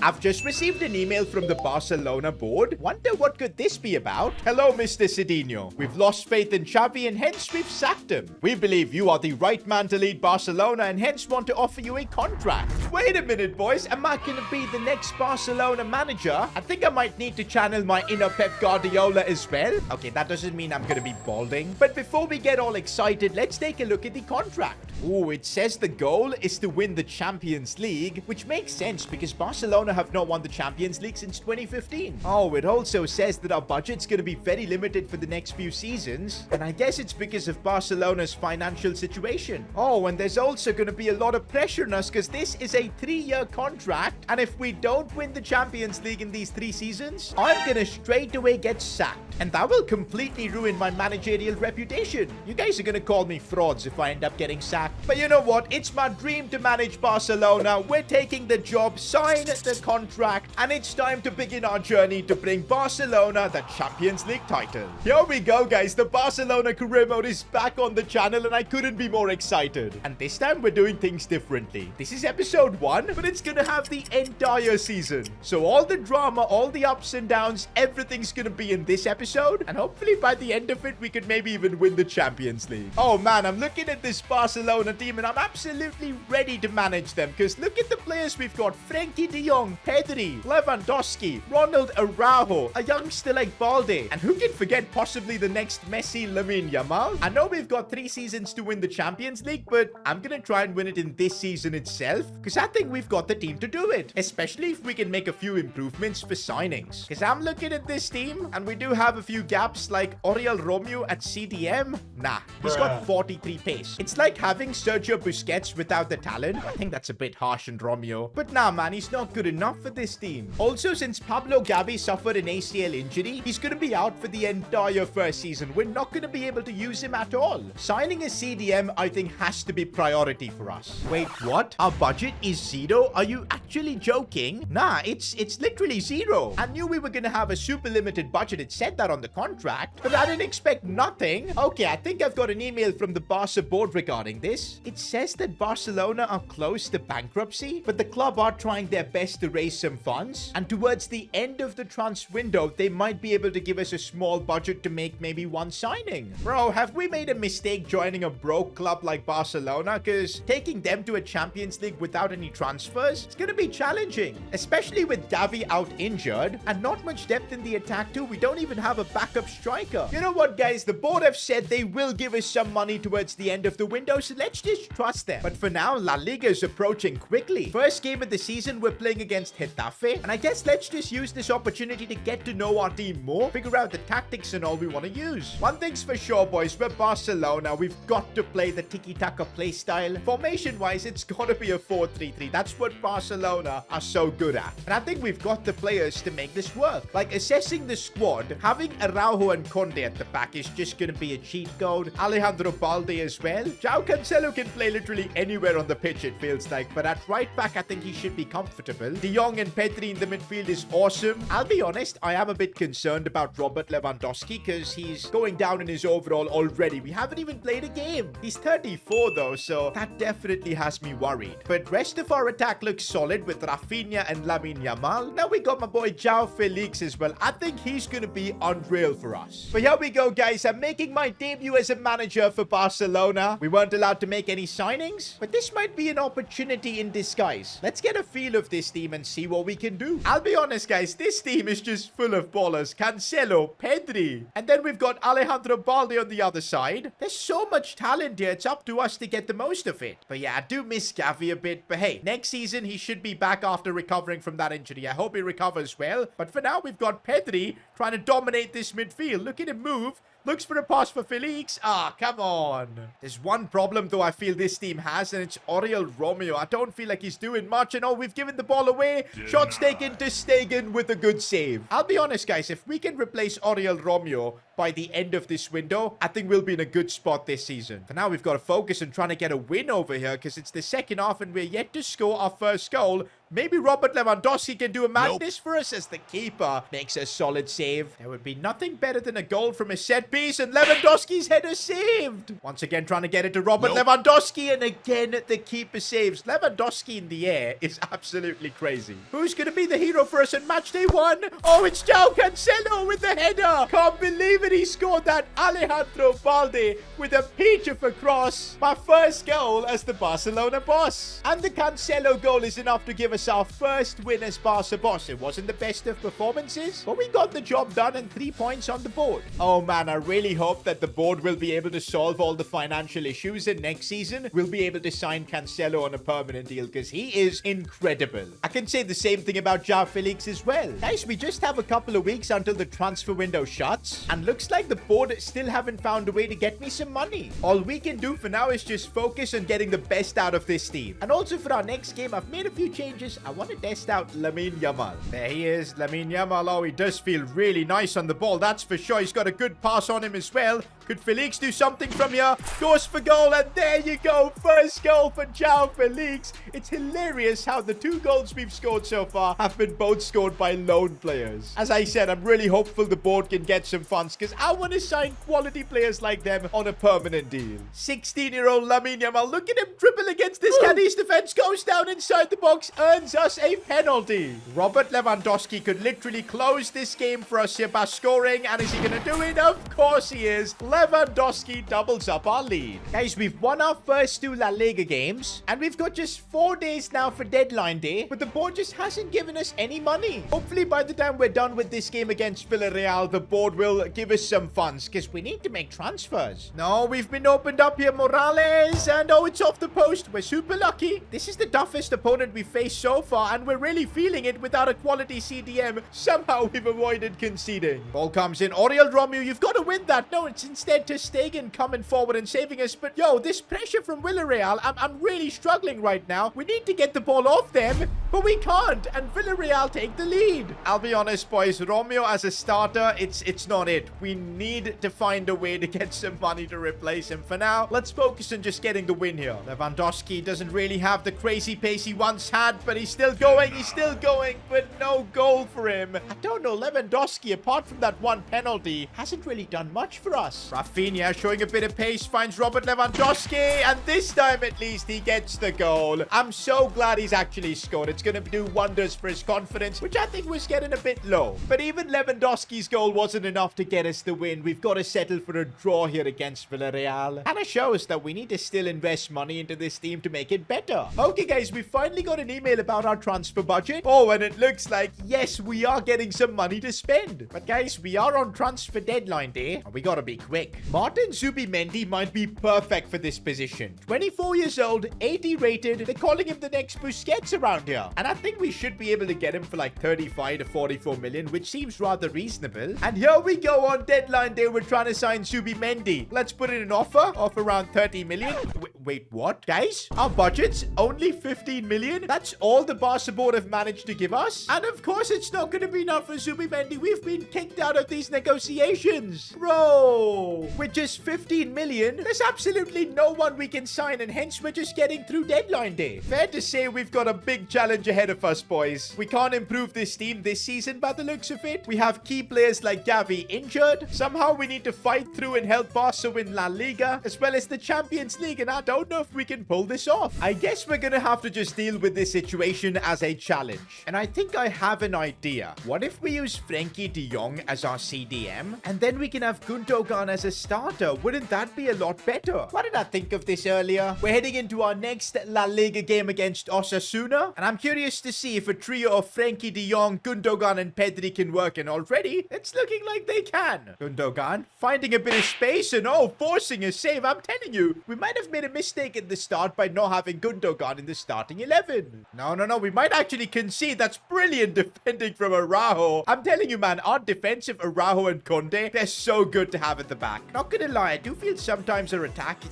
I've just received an email from the Barcelona board. Wonder what could this be about? Hello, Mr. Cedinho. We've lost faith in Xavi and hence we've sacked him. We believe you are the right man to lead Barcelona and hence want to offer you a contract. Wait a minute, boys. Am I gonna be the next Barcelona manager? I think I might need to channel my inner Pep Guardiola as well. Okay, that doesn't mean I'm gonna be balding. But before we get all excited, let's take a look at the contract. Ooh, it says the goal is to win the Champions League, which makes sense because Barcelona have not won the Champions League since 2015. Oh, it also says that our budget's going to be very limited for the next few seasons, and I guess it's because of Barcelona's financial situation. Oh, and there's also going to be a lot of pressure on us because this is a 3-year contract, and if we don't win the Champions League in these 3 seasons, I'm going to straight away get sacked, and that will completely ruin my managerial reputation. You guys are going to call me frauds if I end up getting sacked. But you know what? It's my dream to manage Barcelona. We're taking the job, sign the contract, and it's time to begin our journey to bring Barcelona the Champions League title. Here we go, guys. The Barcelona career mode is back on the channel, and I couldn't be more excited. And this time, we're doing things differently. This is episode 1, but it's gonna have the entire season. So all the drama, all the ups and downs, everything's gonna be in this episode, and hopefully by the end of it, we could maybe even win the Champions League. Oh man, I'm looking at this Barcelona team and I'm absolutely ready to manage them because look at the players we've got. Frankie de Jong, Pedri, Lewandowski, Ronald Araujo, a youngster like Balde, and who can forget possibly the next Messi, Lamine Yamal. I know we've got 3 seasons to win the Champions League, but I'm gonna try and win it in this season itself because I think we've got the team to do it, especially if we can make a few improvements for signings. Because I'm looking at this team and we do have a few gaps like Oriol Romeu at CDM. Nah, he's got 43 pace. It's like having Sergio Busquets without the talent. I think that's a bit harsh on Romeo. But nah, man, he's not good enough for this team. Also, since Pablo Gavi suffered an ACL injury, he's going to be out for the entire first season. We're not going to be able to use him at all. Signing a CDM, I think, has to be priority for us. Wait, what? Our budget is 0? Are you actually joking? Nah, it's literally 0. I knew we were going to have a super limited budget. It said that on the contract, but I didn't expect nothing. Okay, I think I've got an email from the Barca board regarding this. It says that Barcelona are close to bankruptcy, but the club are trying their best to raise some funds, and towards the end of the transfer window, they might be able to give us a small budget to make maybe 1 signing. Bro, have we made a mistake joining a broke club like Barcelona? Because taking them to a Champions League without any transfers, it's going to be challenging, especially with Gavi out injured and not much depth in the attack too. We don't even have a backup striker. You know what, guys? The board have said they will give us some money towards the end of the window, so let's just trust them. But for now, La Liga is approaching quickly. First game of the season, we're playing against Getafe, and I guess let's just use this opportunity to get to know our team more, figure out the tactics and all we want to use. One thing's for sure, boys, we're Barcelona. We've got to play the tiki-taka play style. Formation-wise, it's got to be a 4-3-3. That's what Barcelona are so good at. And I think we've got the players to make this work. Like, assessing the squad, having Araujo and Conde at the back is just going to be a cheat code. Alejandro Balde as well. João Cancelo can play literally anywhere on the pitch, it feels like, but at right back, I think he should be comfortable. De Jong and Pedri in the midfield is awesome. I'll be honest, I am a bit concerned about Robert Lewandowski because he's going down in his overall already. We haven't even played a game. He's 34 though, so that definitely has me worried. But rest of our attack looks solid with Rafinha and Lamine Yamal. Now we got my boy João Felix as well. I think he's going to be unreal for us. But here we go, guys. I'm making my debut as a manager for Barcelona. We weren't allowed to make any signings, but this might be an opportunity in disguise. Let's get a feel of this team and see what we can do. I'll be honest, guys, this team is just full of ballers. Cancelo, Pedri, and then we've got Alejandro Balde on the other side. There's so much talent here. It's up to us to get the most of it. But yeah, I do miss Gavi a bit, but hey, next season he should be back after recovering from that injury. I hope he recovers well. But for now, we've got Pedri trying to dominate this midfield. Look at him move. Looks for a pass for Felix. Ah, come on. There's one problem, though, I feel this team has, and it's Oriol Romeo. I don't feel like he's doing much. And oh, we've given the ball away. Shots taken to Stegen with a good save. I'll be honest, guys. If we can replace Oriol Romeo by the end of this window, I think we'll be in a good spot this season. For now, we've got to focus on trying to get a win over here because it's the second half and we're yet to score our first goal. Maybe Robert Lewandowski can do a madness for us as the keeper makes a solid save. There would be nothing better than a goal from a set piece, and Lewandowski's header saved. Once again, trying to get it to Robert Lewandowski, and again, the keeper saves. Lewandowski in the air is absolutely crazy. Who's going to be the hero for us in match day 1? Oh, it's João Cancelo with the header. Can't believe it. He scored that. Alejandro Balde with a peach of a cross. My first goal as the Barcelona boss. And the Cancelo goal is enough to give us our first win as Barca boss. It wasn't the best of performances, but we got the job done and 3 points on the board. Oh man, I really hope that the board will be able to solve all the financial issues, and next season we'll be able to sign Cancelo on a permanent deal because he is incredible. I can say the same thing about João Felix as well. Guys, we just have a couple of weeks until the transfer window shuts, and looks like the board still haven't found a way to get me some money. All we can do for now is just focus on getting the best out of this team. And also for our next game, I've made a few changes. I want to test out Lamine Yamal. There he is, Lamine Yamal. Oh, he does feel really nice on the ball, that's for sure. He's got a good pass on him as well. Could Felix do something from here? Goes for goal, and there you go. First goal for João Felix. It's hilarious how the 2 goals we've scored so far have been both scored by lone players. As I said, I'm really hopeful the board can get some funds because I want to sign quality players like them on a permanent deal. 16-year-old Lamine Yamal. Look at him dribble against this Cadiz defense. Goes down inside the box. Earns us a penalty. Robert Lewandowski could literally close this game for us here by scoring. And is he going to do it? Of course he is. Lewandowski doubles up our lead. Guys, we've won our first 2 La Liga games. And we've got just 4 days now for deadline day. But the board just hasn't given us any money. Hopefully by the time we're done with this game against Villarreal, the board will give us some funds because we need to make transfers. No, we've been opened up here. Morales. And oh, it's off the post. We're super lucky. This is the toughest opponent we've faced so far, and we're really feeling it without a quality CDM. Somehow we've avoided conceding. Ball comes in. Oriol Romeu, you've got to win that. No, it's instead Ter Stegen coming forward and saving us. But yo, this pressure from Villarreal, I'm really struggling right now. We need to get the ball off them, but we can't. And Villarreal take the lead. I'll be honest, boys. Romeu as a starter, it's not it. We need to find a way to get some money to replace him. For now, let's focus on just getting the win here. Lewandowski doesn't really have the crazy pace he once had, but he's still going, but no goal for him. I don't know, Lewandowski, apart from that one penalty, hasn't really done much for us. Rafinha showing a bit of pace, finds Robert Lewandowski, and this time at least he gets the goal. I'm so glad he's actually scored. It's going to do wonders for his confidence, which I think was getting a bit low. But even Lewandowski's goal wasn't enough to get us the win. We've got to settle for a draw here against Villarreal. And it shows that we need to still invest money into this team to make it better. Okay, guys, we finally got an email about our transfer budget. Oh, and it looks like, yes, we are getting some money to spend. But guys, we are on transfer deadline day, and we gotta be quick. Martin Zubimendi might be perfect for this position. 24 years old, 80 rated. They're calling him the next Busquets around here. And I think we should be able to get him for like 35 to 44 million, which seems rather reasonable. And here we go on deadline day. We're trying to sign Zubimendi. Let's put in an offer of around 30 million. Wait, what? Guys, our budget's only 15 million. That's all the Barca board have managed to give us. And of course, it's not going to be enough for Zubimendi. We've been kicked out of these negotiations. Bro, with just 15 million, there's absolutely no one we can sign, and hence we're just getting through deadline day. Fair to say we've got a big challenge ahead of us, boys. We can't improve this team this season by the looks of it. We have key players like Gavi injured. Somehow we need to fight through and help Barca win La Liga, as well as the Champions League, and I don't know if we can pull this off. I guess we're gonna have to just deal with this situation as a challenge. And I think I have an idea. What if we use Frenkie de Jong as our CDM, and then we can have Gundogan as a starter? Wouldn't that be a lot better? Why did I think of this earlier? We're heading into our next La Liga game against Osasuna, and I'm curious to see if a trio of Frenkie de Jong, Gundogan, and Pedri can work, and already it's looking like they can. Gundogan finding a bit of space and forcing a save. I'm telling you, we might have made a mistake at the start by not having Gundogan in the starting 11. No, we might actually concede. That's brilliant defending from Araujo. I'm telling you, man, our defensive Araujo and Conde, they're so good to have at the back. Not gonna lie, I do feel sometimes our attack,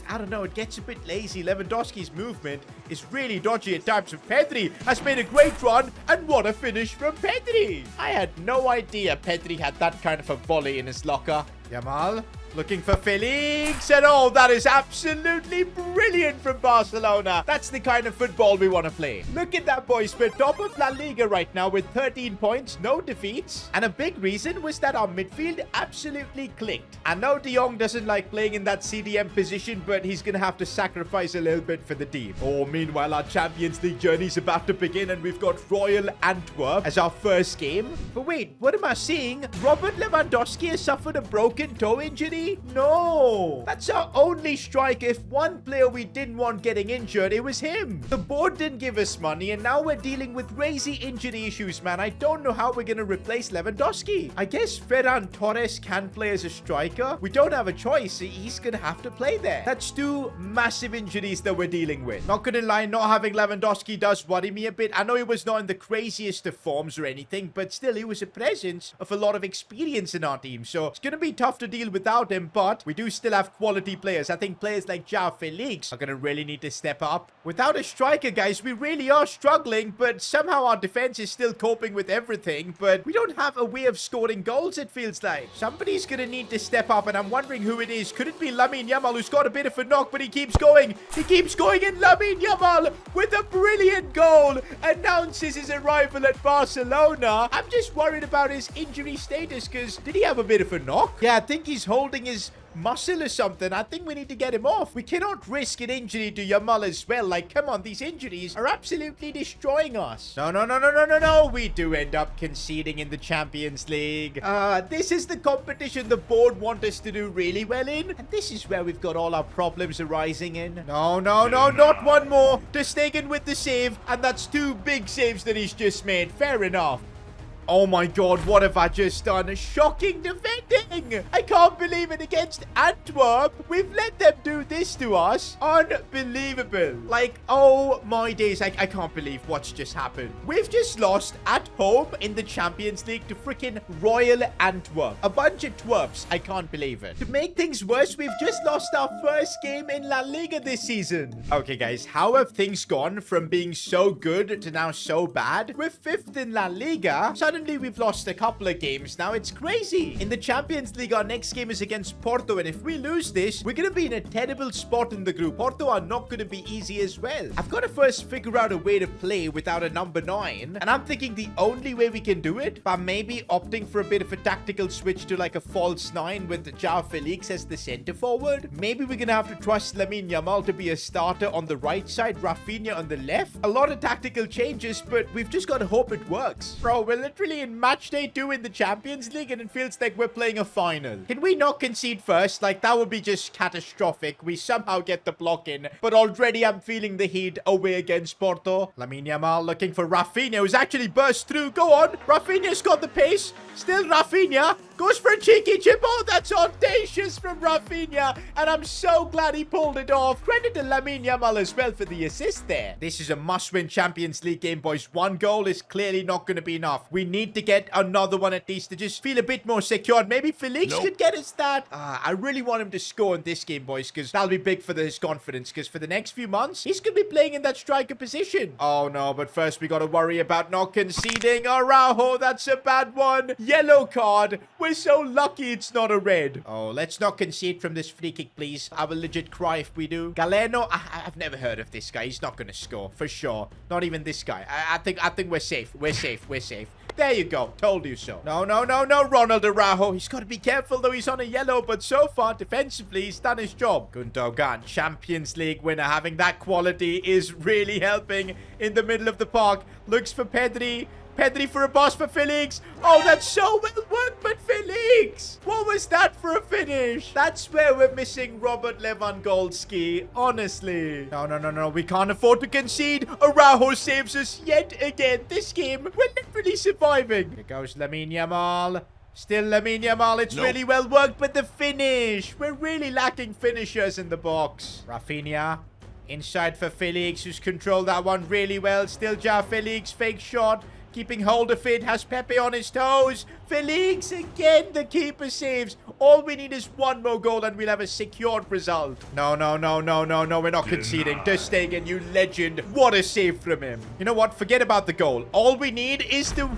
I don't know, it gets a bit lazy. Lewandowski's movement is really dodgy at times. Pedri has made a great run, and what a finish from Pedri. I had no idea Pedri had that kind of a volley in his locker. Yamal Looking for Felix. And oh, that is absolutely brilliant from Barcelona. That's the kind of football we want to play. Look at that, boys. We're top of La Liga right now with 13 points, no defeats. And a big reason was that our midfield absolutely clicked. I know De Jong doesn't like playing in that CDM position, but he's going to have to sacrifice a little bit for the team. Oh, meanwhile, our Champions League journey's about to begin, and we've got Royal Antwerp as our first game. But wait, what am I seeing? Robert Lewandowski has suffered a broken toe injury? No! That's our only striker. If one player we didn't want getting injured, it was him. The board didn't give us money, and now we're dealing with crazy injury issues, man. I don't know how we're going to replace Lewandowski. I guess Ferran Torres can play as a striker. We don't have a choice. He's going to have to play there. That's two massive injuries that we're dealing with. Not going to lie, not having Lewandowski does worry me a bit. I know he was not in the craziest of forms or anything, but still, he was a presence of a lot of experience in our team. So it's going to be tough to deal without him, but we do still have quality players. I think players like João Felix are going to really need to step up. Without a striker, guys, we really are struggling, but somehow our defense is still coping with everything, but we don't have a way of scoring goals, it feels like. Somebody's going to need to step up, and I'm wondering who it is. Could it be Lamine Yamal, who's got a bit of a knock, but he keeps going. He keeps going, and Lamine Yamal, with a brilliant goal, announces his arrival at Barcelona. I'm just worried about his injury status, because did he have a bit of a knock? Yeah, I think he's holding his muscle or something. I think we need to get him off. We cannot risk an injury to Yamal as well. Like, come on, these injuries are absolutely destroying us. No. We do end up conceding in the Champions League. This is the competition the board want us to do really well in, and this is where we've got all our problems arising in. No, not one more. Ter Stegen with the save, and that's two big saves that he's just made. Fair enough. Oh my god, what have I just done? Shocking defending! I can't believe it against Antwerp. We've let them do this to us. Unbelievable. Like, oh my days. I can't believe what's just happened. We've just lost at home in the Champions League to freaking Royal Antwerp. A bunch of twerps. I can't believe it. To make things worse, we've just lost our first game in La Liga this season. Okay, guys, how have things gone from being so good to now so bad? We're 5th in La Liga. Suddenly, we've lost a couple of games. Now, it's crazy. In the Champions League, our next game is against Porto, and if we lose this, we're going to be in a terrible spot in the group. Porto are not going to be easy as well. I've got to first figure out a way to play without a number 9, and I'm thinking the only way we can do it by maybe opting for a bit of a tactical switch to like a false 9 with João Felix as the center forward. Maybe we're going to have to trust Lamine Yamal to be a starter on the right side, Rafinha on the left. A lot of tactical changes, but we've just got to hope it works. Bro, we're literally in match day 2 in the Champions League, and it feels like we're playing a final. Can we not concede first? Like, that would be just catastrophic. We somehow get the block in, but already I'm feeling the heat away against Porto. Lamine Yamal looking for Rafinha, who's actually burst through. Go on. Rafinha's got the pace. Still Rafinha. Goes for a cheeky chip. Oh, that's audacious from Rafinha. And I'm so glad he pulled it off. Credit to Lamine Yamal as well for the assist there. This is a must-win Champions League game, boys. One goal is clearly not going to be enough. We need to get another one at least to just feel a bit more secured. Maybe Felix could get us that. I really want him to score in this game, boys, because that'll be big for his confidence, because for the next few months, he's going to be playing in that striker position. Oh, no, but first we got to worry about not conceding. Araujo, that's a bad one. Yellow card. We're so lucky it's not a red. Oh, let's not concede from this free kick, please. I will legit cry if we do. Galeno, I've never heard of this guy. He's not going to score, for sure. Not even this guy. I think we're safe. We're safe. There you go. Told you so. No. Ronald Araujo. He's got to be careful, though. He's on a yellow, but so far, defensively, he's done his job. Gundogan, Champions League winner. Having that quality is really helping in the middle of the park. Looks for Pedri. Pedri for a pass for Felix. Oh, that's so well worked, but Felix! What was that for a finish? That's where we're missing Robert Lewandowski, honestly. No. We can't afford to concede. Araujo saves us yet again. This game, we're literally surviving. Here goes Lamine Yamal. Still Lamine Yamal. It's really well worked, but the finish. We're really lacking finishers in the box. Rafinha. Inside for Felix, who's controlled that one really well. Still João Felix. Fake shot. keeping hold of it, has Pepe on his toes. Felix again, the keeper saves. All we need is one more goal and we'll have a secured result. No, no, no, no, no, no, we're not conceding. Ter Stegen, you legend. What a save from him. You know what? Forget about the goal. All we need is to...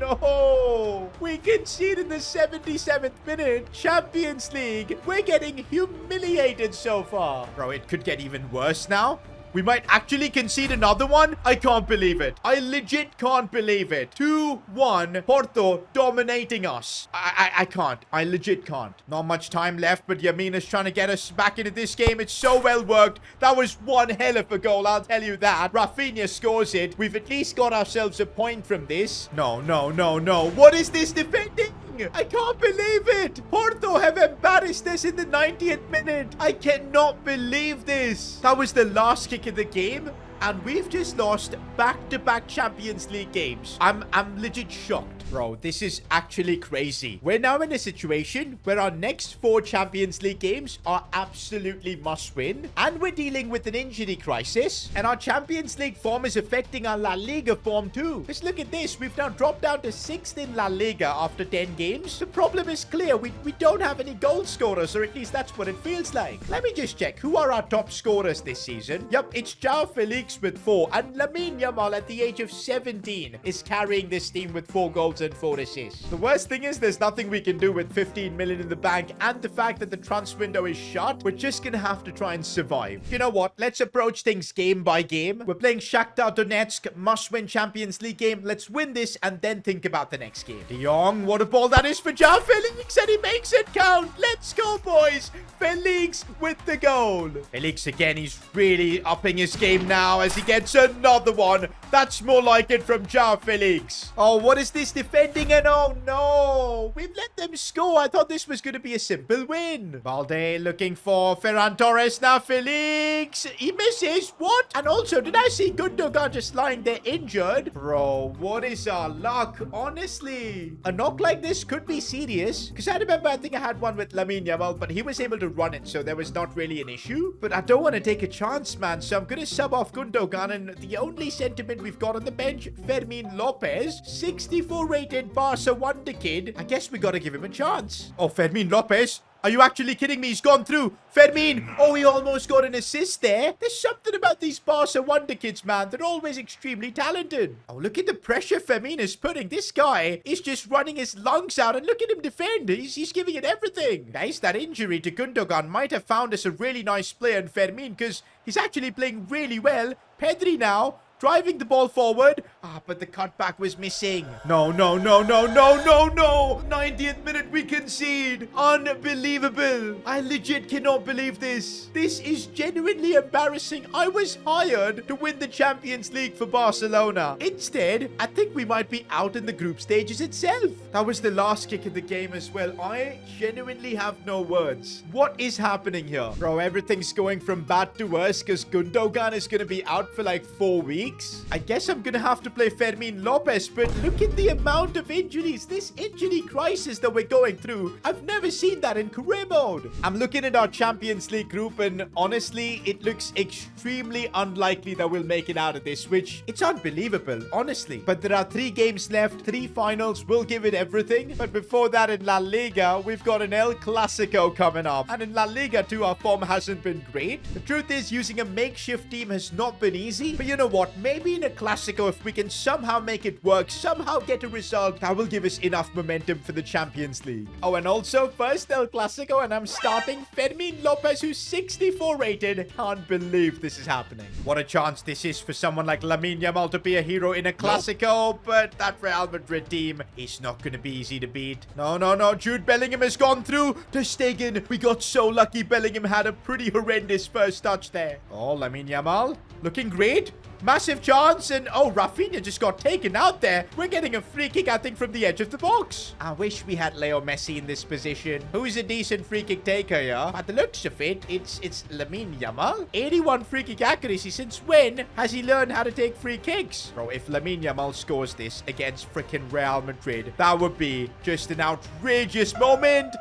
No! We concede in the 77th minute. Champions League. We're getting humiliated so far. Bro, it could get even worse now. We might actually concede another one. I can't believe it. I legit can't believe it. 2-1. Porto dominating us. I can't. I legit can't. Not much time left, but Yamina's trying to get us back into this game. It's so well worked. That was one hell of a goal, I'll tell you that. Rafinha scores it. We've at least got ourselves a point from this. No, no, no, no. What is this defending? I can't believe it. Porto have embarrassed us in the 90th minute. I cannot believe this. That was the last kick of the game. And we've just lost back-to-back Champions League games. I'm legit shocked. Bro, this is actually crazy. We're now in a situation where our next 4 Champions League games are absolutely must-win. And we're dealing with an injury crisis. And our Champions League form is affecting our La Liga form too. Just look at this. We've now dropped down to 6th in La Liga after 10 games. The problem is clear. We don't have any goal scorers, or at least that's what it feels like. Let me just check. Who are our top scorers this season? Yep, it's João Felix with 4. And Lamine Yamal at the age of 17 is carrying this team with 4 goals and 4 assists. The worst thing is there's nothing we can do with 15 million in the bank, and the fact that the transfer window is shut. We're just gonna have to try and survive. You know what? Let's approach things game by game. We're playing Shakhtar Donetsk, must-win Champions League game. Let's win this and then think about the next game. De Jong, what a ball that is for João Felix, and he makes it count. Let's go, boys. Felix with the goal. Felix again, he's really upping his game now as he gets another one. That's more like it from João Felix. Oh, what is this defending? And oh no, we've let them score. I thought this was going to be a simple win. Balde looking for Ferran Torres. Now Felix, he misses. What? And also, did I see Gundogan just lying there injured? Bro, what is our luck? Honestly, a knock like this could be serious, because I remember, I think I had one with Lamine Yamal, but he was able to run it, so there was not really an issue. But I don't want to take a chance, man, so I'm going to sub off Gundogan, and the only sentiment we've got on the bench, Fermin Lopez, 64 rated Barca wonder kid. I guess we got to give him a chance. Oh, Fermin Lopez. Are you actually kidding me? He's gone through. Fermin. Oh, he almost got an assist there. There's something about these Barca wonder kids, man. They're always extremely talented. Oh, look at the pressure Fermin is putting. This guy is just running his lungs out. And look at him defend. He's giving it everything. Guys, that injury to Gundogan might have found us a really nice player in Fermin, because he's actually playing really well. Pedri now driving the ball forward. But the cutback was missing. No, no, no, no, no, no, no. 90th minute, we concede. Unbelievable. I legit cannot believe this. This is genuinely embarrassing. I was hired to win the Champions League for Barcelona. Instead, I think we might be out in the group stages itself. That was the last kick of the game as well. I genuinely have no words. What is happening here? Bro, everything's going from bad to worse, because Gundogan is going to be out for like 4 weeks. I guess I'm going to have to play Fermin Lopez, but look at the amount of injuries. This injury crisis that we're going through, I've never seen that in career mode. I'm looking at our Champions League group, and honestly, it looks extremely unlikely that we'll make it out of this, which it's unbelievable, honestly. But there are 3 games left, 3 finals. We'll give it everything. But before that, in La Liga, we've got an El Clasico coming up. And in La Liga too, our form hasn't been great. The truth is, using a makeshift team has not been easy. But you know what? Maybe in a Clasico, if we can somehow make it work, somehow get a result, that will give us enough momentum for the Champions League. Oh, and also, first El Clasico, and I'm starting Fermin Lopez, who's 64 rated. Can't believe this is happening. What a chance this is for someone like Lamine Yamal to be a hero in a Clasico, but that Real Madrid team is not going to be easy to beat. No, no, no. Jude Bellingham has gone through. Ter Stegen. We got so lucky. Bellingham had a pretty horrendous first touch there. Oh, Lamine Yamal looking great. Massive chance, and oh, Rafinha just got taken out there. We're getting a free kick, I think, from the edge of the box. I wish we had Leo Messi in this position. Who's a decent free kick taker, yeah? By the looks of it, it's Lamine Yamal. 81 free kick accuracy. Since when has he learned how to take free kicks? Bro, if Lamine Yamal scores this against freaking Real Madrid, that would be just an outrageous moment.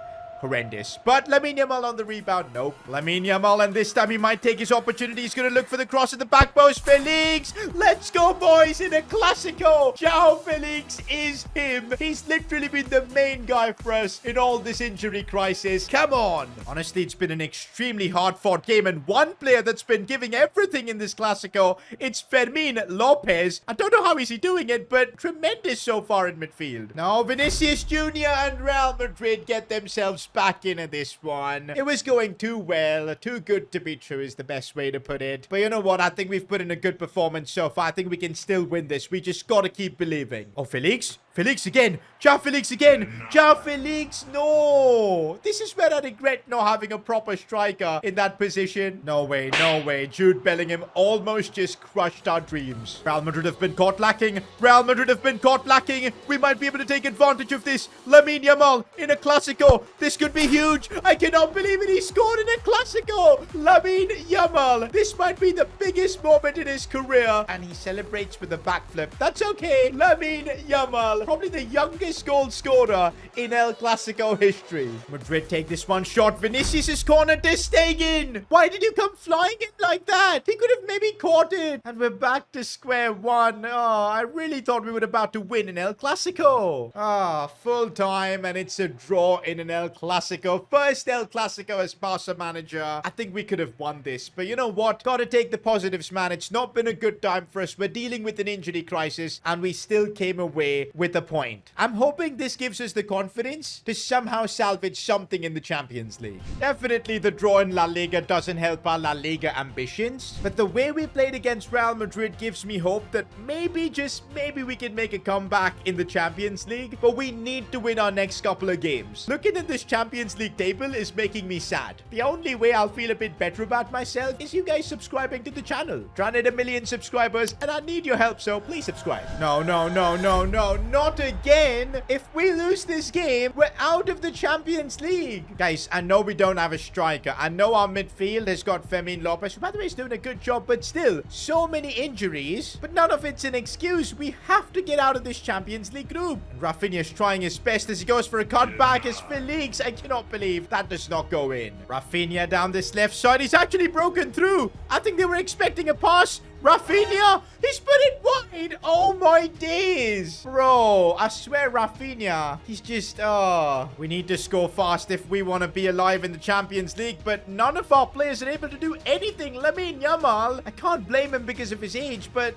horrendous. But Lamine Yamal on the rebound. Nope. Lamine Yamal, and this time he might take his opportunity. He's going to look for the cross at the back post. Felix, let's go, boys, in a Clasico. João Felix is him. He's literally been the main guy for us in all this injury crisis. Come on. Honestly, it's been an extremely hard-fought game, and one player that's been giving everything in this Clasico, it's Fermin Lopez. I don't know how he's doing it, but tremendous so far in midfield. Now, Vinicius Jr. and Real Madrid get themselves back into this one. It was going too well. Too good to be true is the best way to put it. But you know what? I think we've put in a good performance so far. I think we can still win this. We just got to keep believing. Oh, Felix? Felix again. João Felix again. João Felix, no. This is where I regret not having a proper striker in that position. No way, no way. Jude Bellingham almost just crushed our dreams. Real Madrid have been caught lacking. Real Madrid have been caught lacking. We might be able to take advantage of this. Lamine Yamal in a Clasico. This could be huge. I cannot believe it. He scored in a Clasico. Lamine Yamal. This might be the biggest moment in his career. And he celebrates with a backflip. That's okay. Lamine Yamal. Probably the youngest goal scorer in El Clasico history. Madrid take this one shot. Vinicius is cornered. Ter Stegen. Why did you come flying in like that? He could have maybe caught it. And we're back to square one. Oh, I really thought we were about to win in El Clasico. Ah, full time, and it's a draw in an El Clasico. First El Clasico as Barca manager. I think we could have won this. But you know what? Gotta take the positives, man. It's not been a good time for us. We're dealing with an injury crisis, and we still came away with a point. I'm hoping this gives us the confidence to somehow salvage something in the Champions League. Definitely the draw in La Liga doesn't help our La Liga ambitions, but the way we played against Real Madrid gives me hope that maybe, just maybe, we can make a comeback in the Champions League, but we need to win our next couple of games. Looking at this Champions League table is making me sad. The only way I'll feel a bit better about myself is you guys subscribing to the channel. Trying to hit 1 million subscribers, and I need your help, so please subscribe. No, no, no, no, no, not again. If we lose this game, we're out of the Champions League. Guys, I know we don't have a striker. I know our midfield has got Fermin Lopez, who, by the way, is doing a good job, but still, so many injuries. But none of it's an excuse. We have to get out of this Champions League group. And Rafinha's trying his best as he goes for a cutback as Felix. I cannot believe that does not go in. Rafinha down this left side. He's actually broken through. I think they were expecting a pass. Rafinha, he's put it wide. Oh my days. Bro, I swear Rafinha, he's just, we need to score fast if we want to be alive in the Champions League, but none of our players are able to do anything. Lamine Yamal, I can't blame him because of his age, but,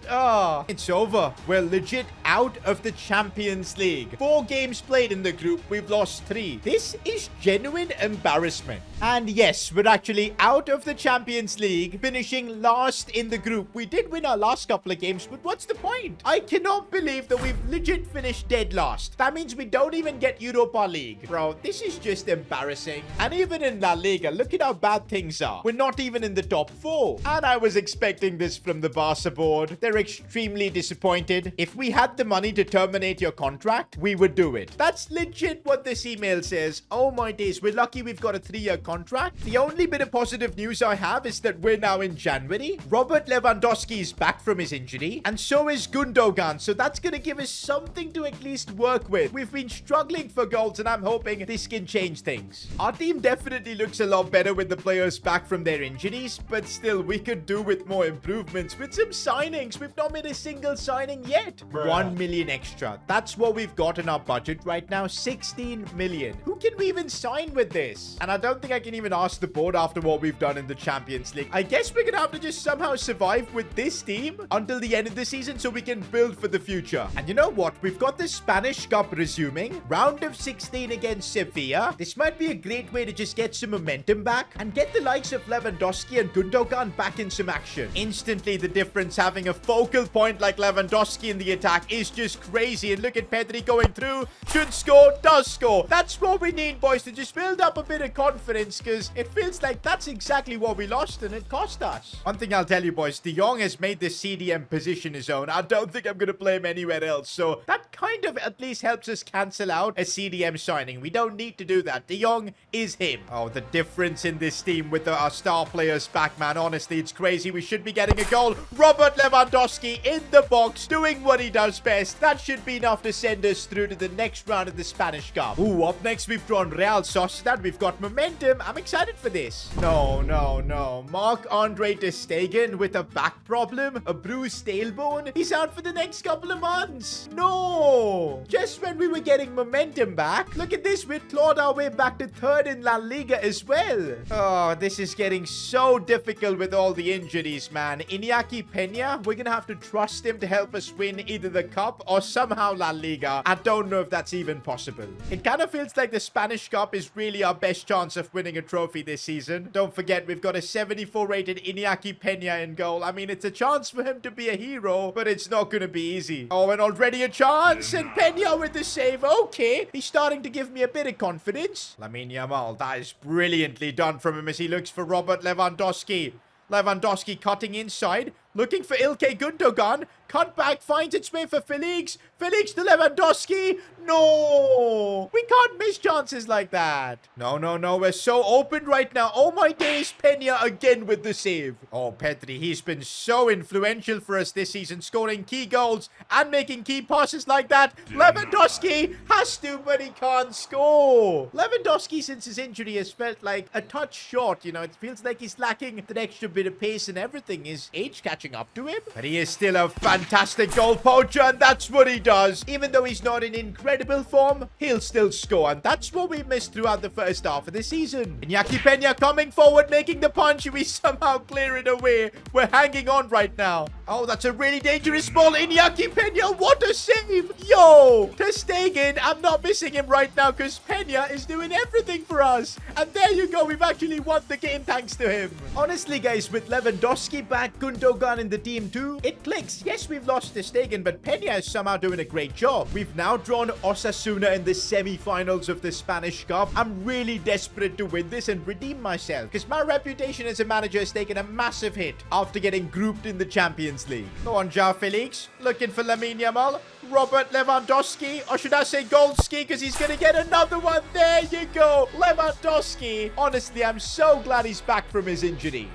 it's over. We're legit out of the Champions League. 4 games played in the group. We've lost 3. This is genuine embarrassment. And yes, we're actually out of the Champions League, finishing last in the group. We did win our last couple of games, but what's the point? I cannot believe that we've legit finished dead last. That means we don't even get Europa League. Bro, this is just embarrassing. And even in La Liga, look at how bad things are. We're not even in the top 4. And I was expecting this from the Barca board. They're extremely disappointed. If we had the money to terminate your contract, we would do it. That's legit what this email says. Oh my days, we're lucky we've got a 3-year contract. The only bit of positive news I have is that we're now in January. Robert Lewandowski is back from his injury, and so is Gundogan, so that's going to give us something to at least work with. We've been struggling for goals, and I'm hoping this can change things. Our team definitely looks a lot better with the players back from their injuries, but still, we could do with more improvements, with some signings. We've not made a single signing yet. Bruh. 1 million extra. That's what we've got in our budget right now. 16 million. Who can we even sign with this? And I don't think I can even ask the board after what we've done in the Champions League. I guess we're going to have to just somehow survive with this team until the end of the season so we can build for the future. And you know what? We've got the Spanish Cup resuming. Round of 16 against Sevilla. This might be a great way to just get some momentum back and get the likes of Lewandowski and Gundogan back in some action. Instantly, the difference having a focal point like Lewandowski in the attack is just crazy. And look at Pedri going through. Should score, does score. That's what we need, boys, to just build up a bit of confidence, because it feels like that's exactly what we lost and it cost us. One thing I'll tell you, boys, De Jong Jong has made the CDM position his own. I don't think I'm going to play him anywhere else. So that kind of at least helps us cancel out a CDM signing. We don't need to do that. De Jong is him. Oh, the difference in this team with our star players back, man. Honestly, it's crazy. We should be getting a goal. Robert Lewandowski in the box, doing what he does best. That should be enough to send us through to the next round of the Spanish Cup. Ooh, up next, we've drawn Real Sociedad. We've got momentum. I'm excited for this. No, no, no. Marc-Andre ter Stegen with a back problem, a bruised tailbone. He's out for the next couple of months. No. Just when we were getting momentum back. Look at this. We've clawed our way back to third in La Liga as well. Oh, this is getting so difficult with all the injuries, man. Iñaki Peña, we're going to have to trust him to help us win either the Cup or somehow La Liga. I don't know if that's even possible. It kind of feels like the Spanish Cup is really our best chance of winning a trophy this season. Don't forget, we've got a 74 rated Iñaki Peña in goal. I mean, it's a chance for him to be a hero, but it's not going to be easy. Oh, and already a chance, and Peña with the save. Okay, he's starting to give me a bit of confidence. Lamine Yamal, that is brilliantly done from him as he looks for Robert Lewandowski. Lewandowski cutting inside, looking for Ilkay Gundogan. Cut back, finds its way for Felix. Felix to Lewandowski. No! We can't miss chances like that. No, no, no. We're so open right now. Oh my days, Peña again with the save. Oh, Pedri, he's been so influential for us this season, scoring key goals and making key passes like that. Lewandowski has to, but he can't score. Lewandowski, since his injury, has felt like a touch short. You know, it feels like he's lacking that extra bit of pace and everything. Is age catching up to him? But he is still a fantastic goal poacher, and that's what he does. Even though he's not in incredible form, he'll still score, and that's what we missed throughout the first half of the season. Iñaki Peña coming forward, making the punch, and we somehow clear it away. We're hanging on right now. Oh, that's a really dangerous ball. Iñaki Peña, what a save. Yo, ter Stegen, I'm not missing him right now because Peña is doing everything for us. And there you go, we've actually won the game thanks to him. Honestly, guys, with Lewandowski back, Gundogan in the team too, it clicks. Yes, we've lost ter Stegen, but Peña is somehow doing a great job. We've now drawn Osasuna in the semi-finals of the Spanish Cup. I'm really desperate to win this and redeem myself because my reputation as a manager has taken a massive hit after getting grouped in the Champions League. Go on, João Felix, looking for Lamine Yamal. Robert Lewandowski, or should I say Goldski, because he's going to get another one. There you go, Lewandowski. Honestly, I'm so glad he's back from his injury.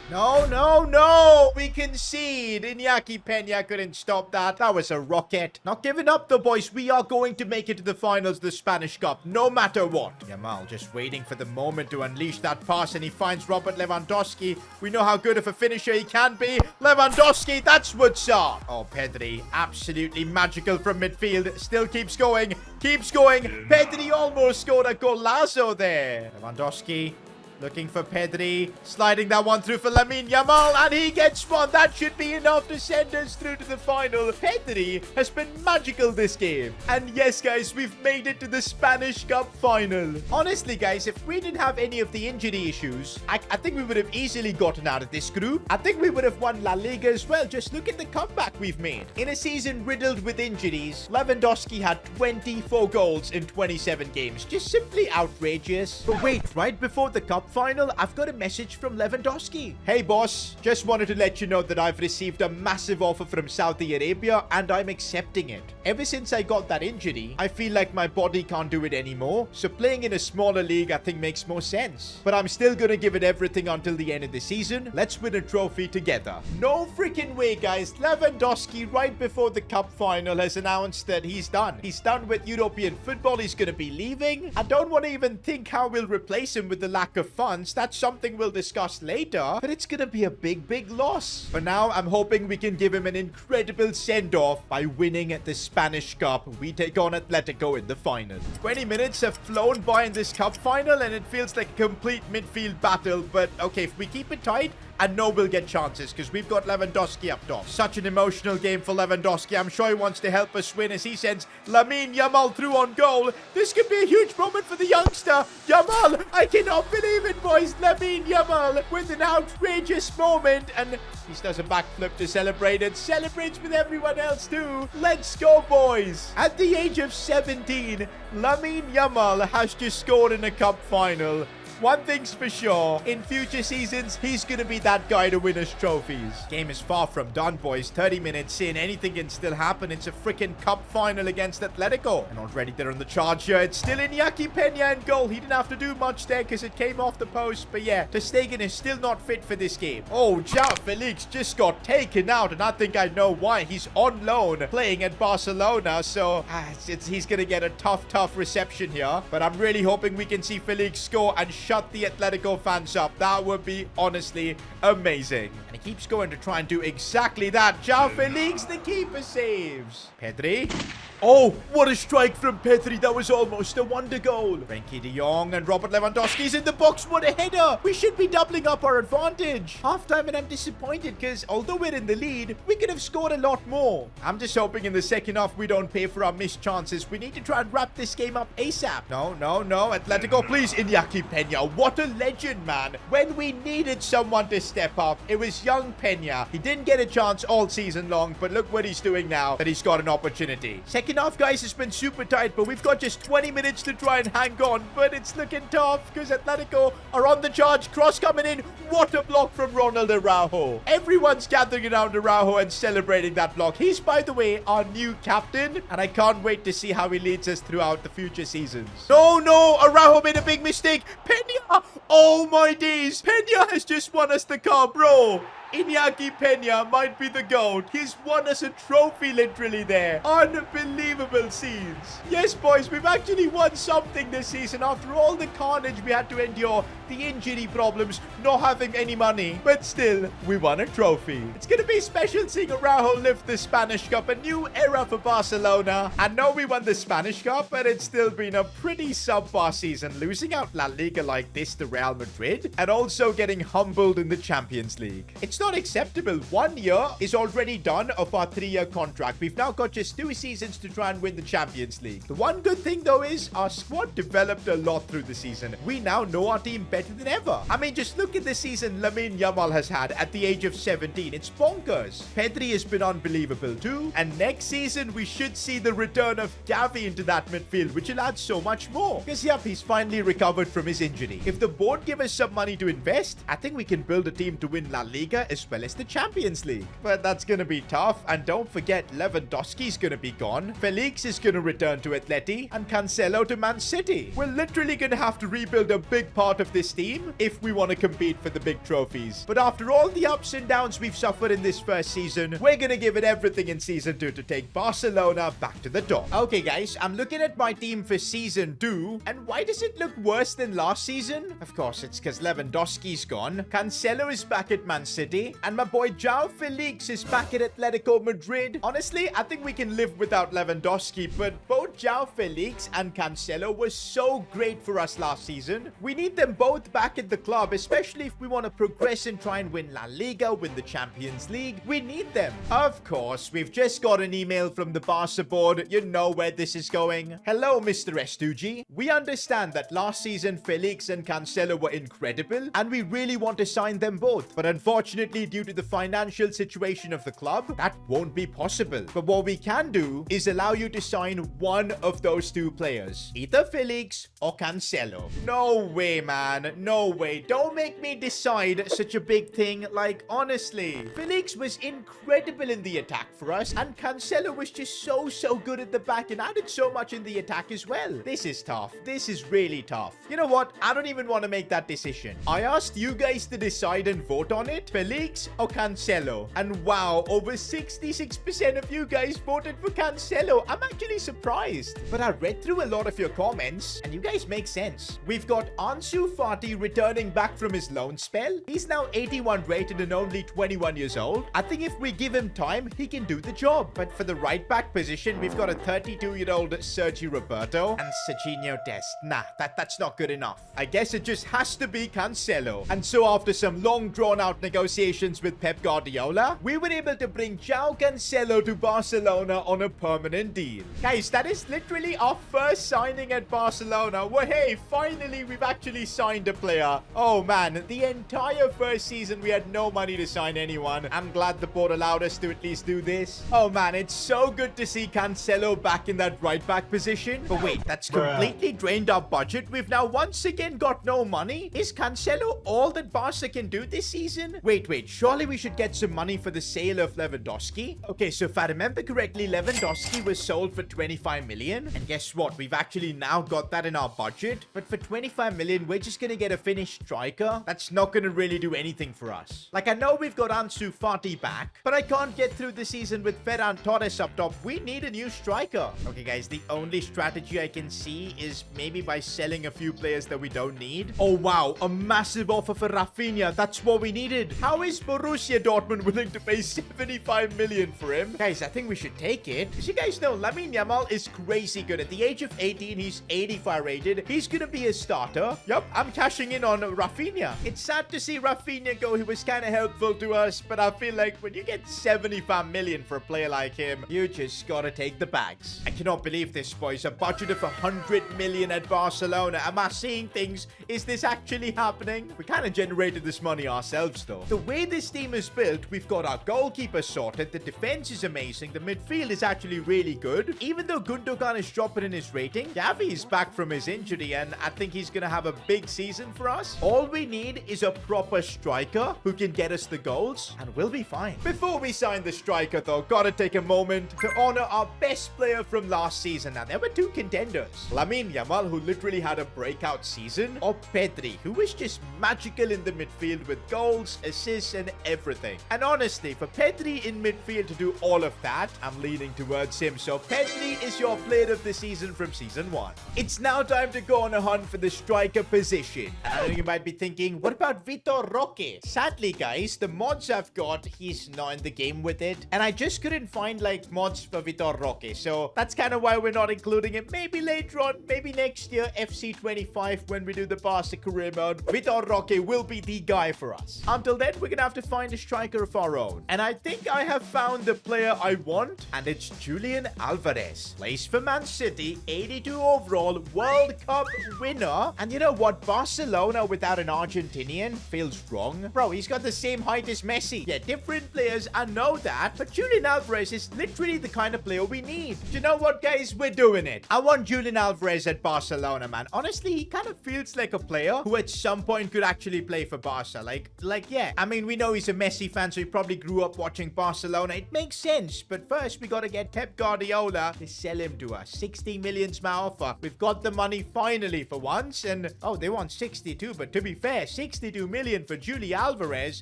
No, no, no. We concede. Iñaki Peña couldn't stop that. That was a rocket. Not giving up though, boys. We are going to make it to the finals of the Spanish Cup, no matter what. Yamal just waiting for the moment to unleash that pass, and he finds Robert Lewandowski. We know how good of a finisher he can be. Lewandowski, that's what's up. Oh, Pedri, absolutely magical from midfield. Still keeps going. Keeps going. Pedri almost scored a golazo there. Lewandowski looking for Pedri, sliding that one through for Lamine Yamal, and he gets one. That should be enough to send us through to the final. Pedri has been magical this game. And yes, guys, we've made it to the Spanish Cup final. Honestly, guys, if we didn't have any of the injury issues, I think we would have easily gotten out of this group. I think we would have won La Liga as well. Just look at the comeback we've made. In a season riddled with injuries, Lewandowski had 24 goals in 27 games. Just simply outrageous. But wait, right before the cup final, I've got a message from Lewandowski. Hey boss, just wanted to let you know that I've received a massive offer from Saudi Arabia and I'm accepting it. Ever since I got that injury, I feel like my body can't do it anymore, so playing in a smaller league I think makes more sense. But I'm still gonna give it everything until the end of the season. Let's win a trophy together. No freaking way, guys. Lewandowski, right before the cup final, has announced that he's done. He's done with European football. He's gonna be leaving. I don't want to even think how we'll replace him with the lack of funds. That's something we'll discuss later, but it's gonna be a big loss. For now, I'm hoping we can give him an incredible send-off by winning at the Spanish Cup. We take on Atletico in the final. 20 minutes have flown by in this cup final, and it feels like a complete midfield battle, but okay, if we keep it tight, I know we'll get chances because we've got Lewandowski up top. Such an emotional game for Lewandowski. I'm sure he wants to help us win as he sends Lamine Yamal through on goal. This could be a huge moment for the youngster. Yamal, I cannot believe it, boys. Lamine Yamal with an outrageous moment, and he does a backflip to celebrate and celebrates with everyone else too. Let's go, boys. At the age of 17, Lamine Yamal has just scored in a cup final. One thing's for sure, in future seasons, he's gonna be that guy to win us trophies. Game is far from done, boys. 30 minutes in, anything can still happen. It's a freaking cup final against Atletico. And already they're on the charge here. It's still Iñaki Peña in goal. He didn't have to do much there because it came off the post. But yeah, Ter Stegen is still not fit for this game. Oh, João Felix just got taken out, and I think I know why. He's on loan playing at Barcelona, so he's gonna get a tough reception here. But I'm really hoping we can see Felix score and shut the Atletico fans up. That would be honestly amazing. And he keeps going to try and do exactly that. João Felix, the keeper, saves. Pedri. Oh, what a strike from Pedri. That was almost a wonder goal. Frenkie de Jong and Robert Lewandowski's in the box. What a header. We should be doubling up our advantage. Halftime, and I'm disappointed because although we're in the lead, we could have scored a lot more. I'm just hoping in the second half we don't pay for our missed chances. We need to try and wrap this game up ASAP. No. Atletico, please. Iñaki Peña. What a legend, man. When we needed someone to step up, it was young Peña. He didn't get a chance all season long, but look what he's doing now that he's got an opportunity. Second half, guys, has been super tight, but we've got just 20 minutes to try and hang on. But it's looking tough because Atletico are on the charge. Cross coming in. What a block from Ronald Araujo. Everyone's gathering around Araujo and celebrating that block. He's, by the way, our new captain, and I can't wait to see how he leads us throughout the future seasons. No, Araujo made a big mistake. Peña, oh my days. Peña has just won us the car, bro. Iñaki Peña might be the GOAT. He's won us a trophy literally there. Unbelievable scenes. Yes, boys, we've actually won something this season after all the carnage we had to endure, the injury problems, not having any money. But still, we won a trophy. It's going to be special seeing Araujo lift the Spanish Cup, a new era for Barcelona. I know we won the Spanish Cup, but it's still been a pretty subpar season, losing out La Liga like this to Real Madrid, and also getting humbled in the Champions League. It's not acceptable. 1 year is already done of our 3-year contract. We've now got just 2 seasons to try and win the Champions League. The one good thing though is our squad developed a lot through the season. We now know our team better than ever. I mean, just look at the season Lamine Yamal has had at the age of 17. It's bonkers. Pedri has been unbelievable too. And next season, we should see the return of Gavi into that midfield, which will add so much more. Because yep, he's finally recovered from his injury. If the board give us some money to invest, I think we can build a team to win La Liga as well as the Champions League. But that's going to be tough. And don't forget, Lewandowski's going to be gone. Felix is going to return to Atleti and Cancelo to Man City. We're literally going to have to rebuild a big part of this team if we want to compete for the big trophies. But after all the ups and downs we've suffered in this first season, we're going to give it everything in season 2 to take Barcelona back to the top. Okay, guys, I'm looking at my team for season 2. And why does it look worse than last season? Of course, it's because Lewandowski's gone. Cancelo is back at Man City. And my boy João Felix is back at Atletico Madrid. Honestly, I think we can live without Lewandowski, but both João Felix and Cancelo were so great for us last season. We need them both back at the club, especially if we want to progress and try and win La Liga, win the Champions League. We need them. Of course, we've just got an email from the Barca board. You know where this is going. Hello, Mr. Estuji. We understand that last season Felix and Cancelo were incredible, and we really want to sign them both. But unfortunately, due to the financial situation of the club, that won't be possible. But what we can do is allow you to sign one of those 2 players, either Felix or Cancelo. No way, man. No way. Don't make me decide such a big thing. Like, honestly, Felix was incredible in the attack for us, and Cancelo was just so good at the back and added so much in the attack as well. This is tough. This is really tough. You know what? I don't even want to make that decision. I asked you guys to decide and vote on it. Felix or Cancelo? And wow, over 66% of you guys voted for Cancelo. I'm actually surprised. But I read through a lot of your comments, and you guys make sense. We've got Ansu Fati returning back from his loan spell. He's now 81 rated and only 21 years old. I think if we give him time, he can do the job. But for the right back position, we've got a 32-year-old Sergio Roberto and Serginho Dest. Nah, that's not good enough. I guess it just has to be Cancelo. And so after some long drawn out negotiations, negotiations with Pep Guardiola, we were able to bring João Cancelo to Barcelona on a permanent deal. Guys, that is literally our first signing at Barcelona. Well, hey, finally we've actually signed a player. Oh man, the entire first season we had no money to sign anyone. I'm glad the board allowed us to at least do this. Oh man, it's so good to see Cancelo back in that right back position. But wait, that's completely drained our budget. We've now once again got no money. Is Cancelo all that Barca can do this season? Wait, surely we should get some money for the sale of Lewandowski. Okay, so if I remember correctly, Lewandowski was sold for 25 million. And guess what? We've actually now got that in our budget. But for 25 million, we're just gonna get a finished striker. That's not gonna really do anything for us. Like, I know we've got Ansu Fati back, but I can't get through the season with Ferran Torres up top. We need a new striker. Okay, guys, the only strategy I can see is maybe by selling a few players that we don't need. Oh, wow, a massive offer for Rafinha. That's what we needed. How is Borussia Dortmund willing to pay 75 million for him? Guys, I think we should take it. As you guys know, Lamine Yamal is crazy good. At the age of 18, he's 85 rated. He's gonna be a starter. Yup, I'm cashing in on Rafinha. It's sad to see Rafinha go. He was kind of helpful to us, but I feel like when you get 75 million for a player like him, you just gotta take the bags. I cannot believe this, boys. A budget of 100 million at Barcelona. Am I seeing things? Is this actually happening? We kind of generated this money ourselves, though. The way this team is built, we've got our goalkeeper sorted. The defense is amazing. The midfield is actually really good. Even though Gundogan is dropping in his rating, Gavi is back from his injury, and I think he's gonna have a big season for us. All we need is a proper striker who can get us the goals, and we'll be fine. Before we sign the striker, though, gotta take a moment to honor our best player from last season. Now, there were two contenders. Lamine Yamal, who literally had a breakout season, or Pedri, who was just magical in the midfield with goals, assists, and everything. And honestly, for Pedri in midfield to do all of that, I'm leaning towards him. So Pedri is your player of the season from season 1. It's now time to go on a hunt for the striker position. And I know you might be thinking, what about Vitor Roque? Sadly, guys, the mods I've got, he's not in the game with it. And I just couldn't find, like, mods for Vitor Roque. So that's kind of why we're not including it. Maybe later on, maybe next year, FC25, when we do the Barca career mode, Vitor Roque will be the guy for us. Until then, we're gonna have to find a striker of our own. And I think I have found the player I want, and it's Julian Alvarez. Plays for Man City, 82 overall, World Cup winner. And you know what? Barcelona without an Argentinian feels wrong. Bro, he's got the same height as Messi. Yeah, different players, I know that, but Julian Alvarez is literally the kind of player we need. Do you know what, guys? We're doing it. I want Julian Alvarez at Barcelona, man. Honestly, he kind of feels like a player who at some point could actually play for Barca. Like, yeah. I mean, we know he's a Messi fan, so he probably grew up watching Barcelona. It makes sense, but first we gotta get Pep Guardiola to sell him to us. 60 million's my offer. We've got the money finally for once, and oh, they want 62, but to be fair, 62 million for Julian Alvarez.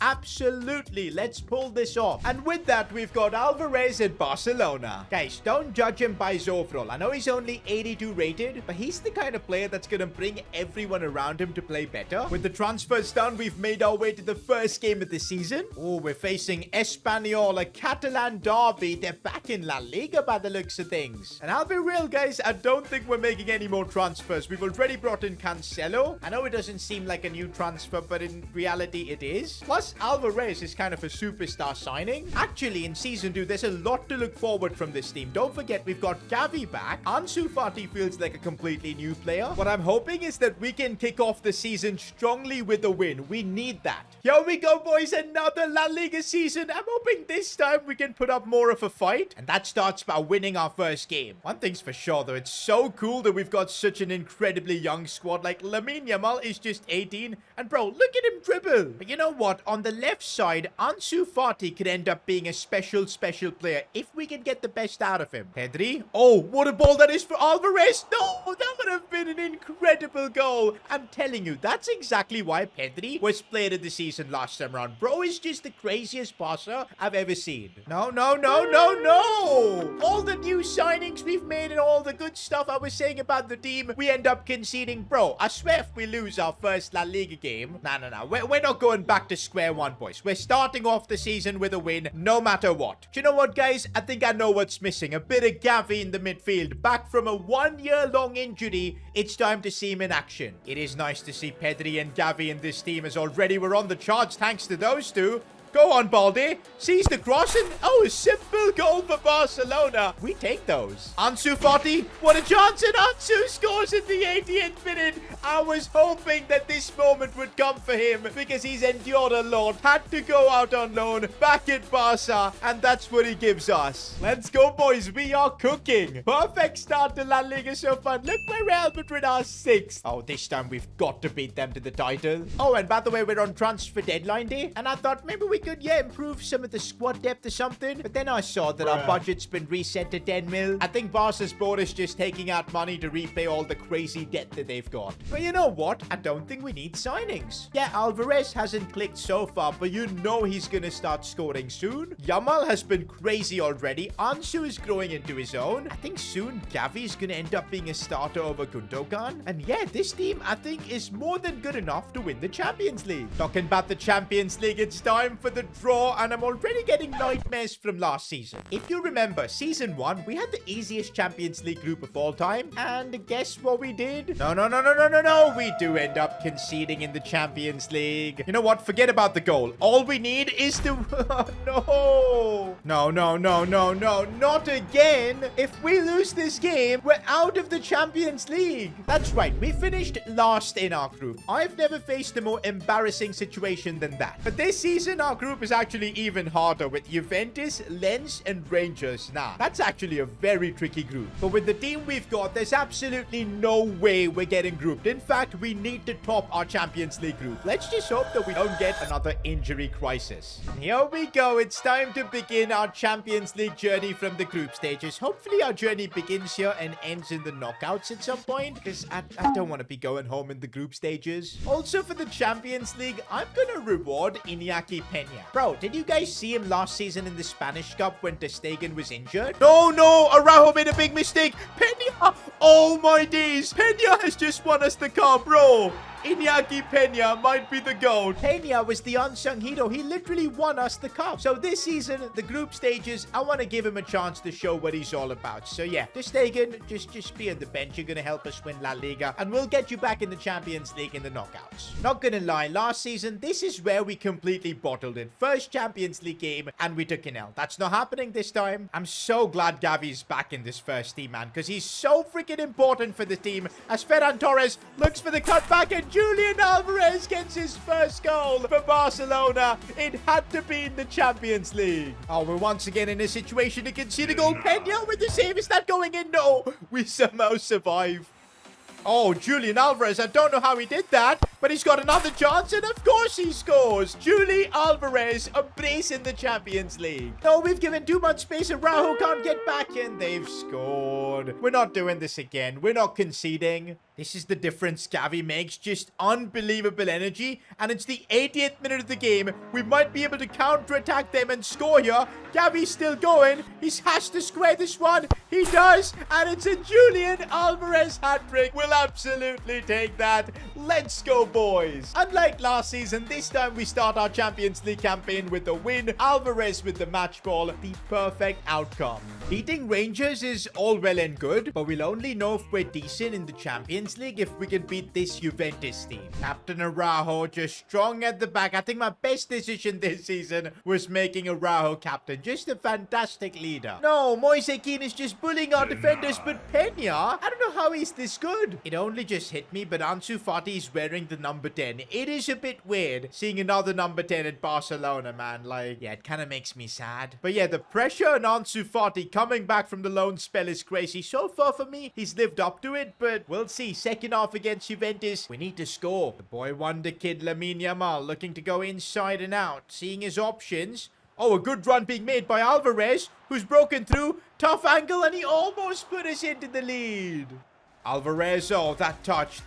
Absolutely, let's pull this off. And with that, we've got Alvarez at Barcelona. Guys, don't judge him by his overall. I know he's only 82 rated, but he's the kind of player that's gonna bring everyone around him to play better. With the transfers done, we've made our way to the first game of the season. Oh, we're facing Espanyol, a Catalan derby. They're back in La Liga by the looks of things. And I'll be real, guys, I don't think we're making any more transfers. We've already brought in Cancelo. I know it doesn't seem like a new transfer, but in reality it is. Plus, Alvarez is kind of a superstar signing. Actually, in Season 2, there's a lot to look forward from this team. Don't forget, we've got Gavi back. Ansu Fati feels like a completely new player. What I'm hoping is that we can kick off the season strongly with a win. We need that. Here we go, boys. Another La Liga season. I'm hoping this time we can put up more of a fight. And that starts by winning our first game. One thing's for sure, though. It's so cool that we've got such an incredibly young squad. Like, Lamine Yamal is just 18. And, bro, look at him dribble. But you know what? On the left side, Ansu Fati could end up being a special player if we can get the best out of him. Pedri. Oh, what a ball that is for Alvarez. No, that would have been an incredible goal. I'm telling you, that's exactly why Pedri was player of the season last time around. Bro is just the craziest passer I've ever seen. No. All the new signings we've made and all the good stuff I was saying about the team, we end up conceding. Bro, I swear if we lose our first La Liga game, no. We're not going back to square one, boys. We're starting off the season with a win, no matter what. Do you know what, guys? I think I know what's missing. A bit of Gavi in the midfield. Back from a 1-year-long injury, it's time to see him in action. It is nice to see Pedri and Gavi in this team, as already we're on the charts thanks to those two. Go on, Baldy. Sees the cross and, oh, a simple goal for Barcelona. We take those. Ansu Fati, what a chance, and Ansu scores in the 80th minute. I was hoping that this moment would come for him because he's endured a lot. Had to go out on loan, back at Barca, and that's what he gives us. Let's go, boys. We are cooking. Perfect start to La Liga so far. Look where Real Madrid are 6th. Oh, this time we've got to beat them to the title. Oh, and by the way, we're on transfer deadline day, and I thought maybe we could, improve some of the squad depth or something. But then I saw that our budget's been reset to 10 mil. I think Barca's board is just taking out money to repay all the crazy debt that they've got. But you know what? I don't think we need signings. Yeah, Alvarez hasn't clicked so far, but you know he's gonna start scoring soon. Yamal has been crazy already. Ansu is growing into his own. I think soon Gavi's gonna end up being a starter over Gundogan. And yeah, this team, I think, is more than good enough to win the Champions League. Talking about the Champions League, it's time for the draw, and I'm already getting nightmares from last season. If you remember, season 1, we had the easiest Champions League group of all time, and guess what we did? No. We do end up conceding in the Champions League. You know what? Forget about the goal. All we need is to... No, not again. If we lose this game, we're out of the Champions League. That's right. We finished last in our group. I've never faced a more embarrassing situation than that. But this season, our group is actually even harder with Juventus, Lens, and Rangers. Nah, that's actually a very tricky group. But with the team we've got, there's absolutely no way we're getting grouped. In fact, we need to top our Champions League group. Let's just hope that we don't get another injury crisis. And here we go. It's time to begin our Champions League journey from the group stages. Hopefully, our journey begins here and ends in the knockouts at some point, because I don't want to be going home in the group stages. Also, for the Champions League, I'm going to reward Iñaki Peña. Bro, did you guys see him last season in the Spanish Cup when Ter Stegen was injured? No, Araujo made a big mistake. Peña, oh my days. Peña has just won us the cup, bro. Iñaki Peña might be the GOAT. Peña was the unsung hero. He literally won us the cup. So this season, the group stages, I want to give him a chance to show what he's all about. So yeah, Ter Stegen, just be on the bench. You're going to help us win La Liga, and we'll get you back in the Champions League in the knockouts. Not going to lie, last season, this is where we completely bottled it. First Champions League game, and we took an L. That's not happening this time. I'm so glad Gavi's back in this first team, man, because he's so freaking important for the team. As Ferran Torres looks for the cutback, and Julian Alvarez gets his first goal for Barcelona. It had to be in the Champions League. Oh, we're once again in a situation to concede a goal. Peña with the save. Is that going in? No. We somehow survive. Oh, Julian Alvarez, I don't know how he did that, but he's got another chance, and of course he scores. Julian Alvarez, a brace in the Champions League. No, we've given too much space, and Raúl can't get back in. They've scored. We're not doing this again. We're not conceding. This is the difference Gavi makes. Just unbelievable energy, and it's the 80th minute of the game. We might be able to counter-attack them and score here. Gavi's still going. He has to square this one. He does, and it's a Julian Alvarez hat-trick. We'll absolutely take that. Let's go, boys. Unlike last season, this time we start our Champions League campaign with a win. Alvarez with the match ball. The perfect outcome. Beating Rangers is all well and good, but we'll only know if we're decent in the Champions League if we can beat this Juventus team. Captain Araujo just strong at the back. I think my best decision this season was making Araujo captain. Just a fantastic leader. No, Moise Kean is just bullying our defenders, but Peña, I don't know how he's this good. It only just hit me, but Ansu Fati is wearing the number 10. It is a bit weird seeing another number 10 at Barcelona, man. Like, yeah, it kind of makes me sad. But yeah, the pressure on Ansu Fati coming back from the loan spell is crazy. So far for me, he's lived up to it, but we'll see. Second half against Juventus, we need to score. The boy wonder kid Lamine Yamal looking to go inside and out, seeing his options. Oh, a good run being made by Alvarez, who's broken through. Tough angle, and he almost put us into the lead. Alvarez, oh, that touch.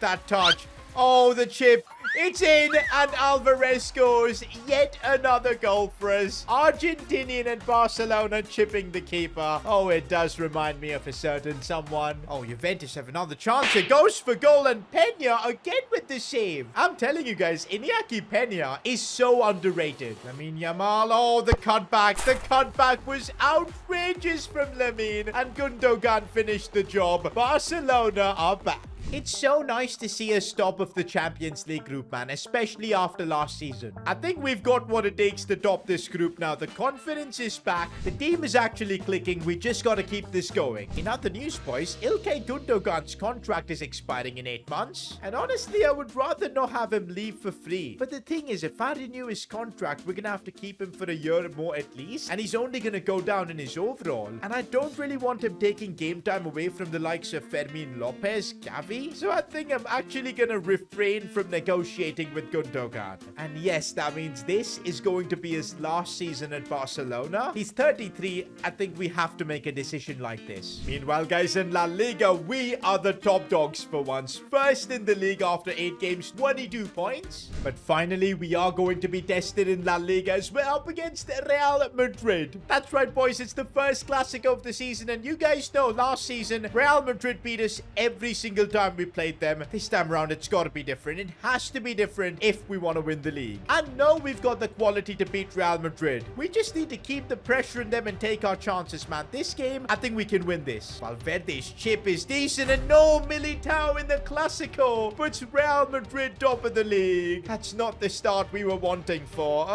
Oh, the chip. It's in, and Alvarez scores yet another goal for us. Argentinian and Barcelona chipping the keeper. Oh, it does remind me of a certain someone. Oh, Juventus have another chance. It goes for goal, and Peña again with the save. I'm telling you guys, Iñaki Peña is so underrated. Lamine Yamal, oh, the cutback. The cutback was outrageous from Lamine, and Gundogan finished the job. Barcelona are back. It's so nice to see us top of the Champions League group, man, especially after last season. I think we've got what it takes to top this group now. The confidence is back. The team is actually clicking. We just got to keep this going. In other news, boys, Ilkay Gundogan's contract is expiring in 8 months. And honestly, I would rather not have him leave for free. But the thing is, if I renew his contract, we're going to have to keep him for a year or more at least. And he's only going to go down in his overall. And I don't really want him taking game time away from the likes of Fermin Lopez, Gavi. So I think I'm actually going to refrain from negotiating with Gundogan. And yes, that means this is going to be his last season at Barcelona. He's 33. I think we have to make a decision like this. Meanwhile, guys, in La Liga, we are the top dogs for once. First in the league after 8 games, 22 points. But finally, we are going to be tested in La Liga as we're up against Real Madrid. That's right, boys. It's the first Clasico of the season. And you guys know last season, Real Madrid beat us every single time we played them. This time around, it's got to be different. It has to be different if we want to win the league. And no, we've got the quality to beat Real Madrid. We just need to keep the pressure in them and take our chances, man. This game, I think we can win this. Valverde's chip is decent and no Militao in the Clasico puts Real Madrid top of the league. That's not the start we were wanting for.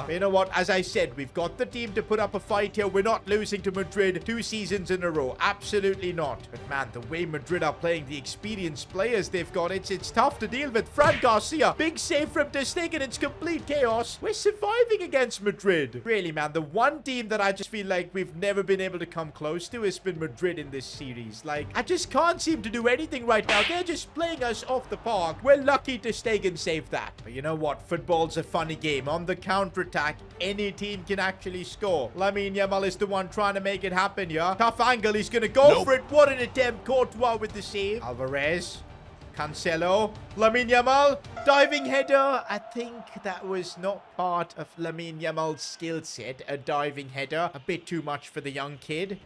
You know what? As I said, we've got the team to put up a fight here. We're not losing to Madrid 2 seasons in a row. Absolutely not. But man, the way Madrid are playing, the experienced players they've got, it's tough to deal with. Fran Garcia, big save from Ter Stegen. It's complete chaos. We're surviving against Madrid. Really, man, the one team that I just feel like we've never been able to come close to has been Madrid in this series. Like, I just can't seem to do anything right now. They're just playing us off the park. We're lucky Ter Stegen saved that. But you know what? Football's a funny game. On the counter-attack, any team can actually score. Lamine Yamal is the one trying to make it happen, yeah? Tough angle. He's going to go for it. What an attempt. Courtois with the save. Alvarez. Cancelo, Lamine Yamal, diving header. I think that was not part of Lamine Yamal's skill set, a diving header. A bit too much for the young kid.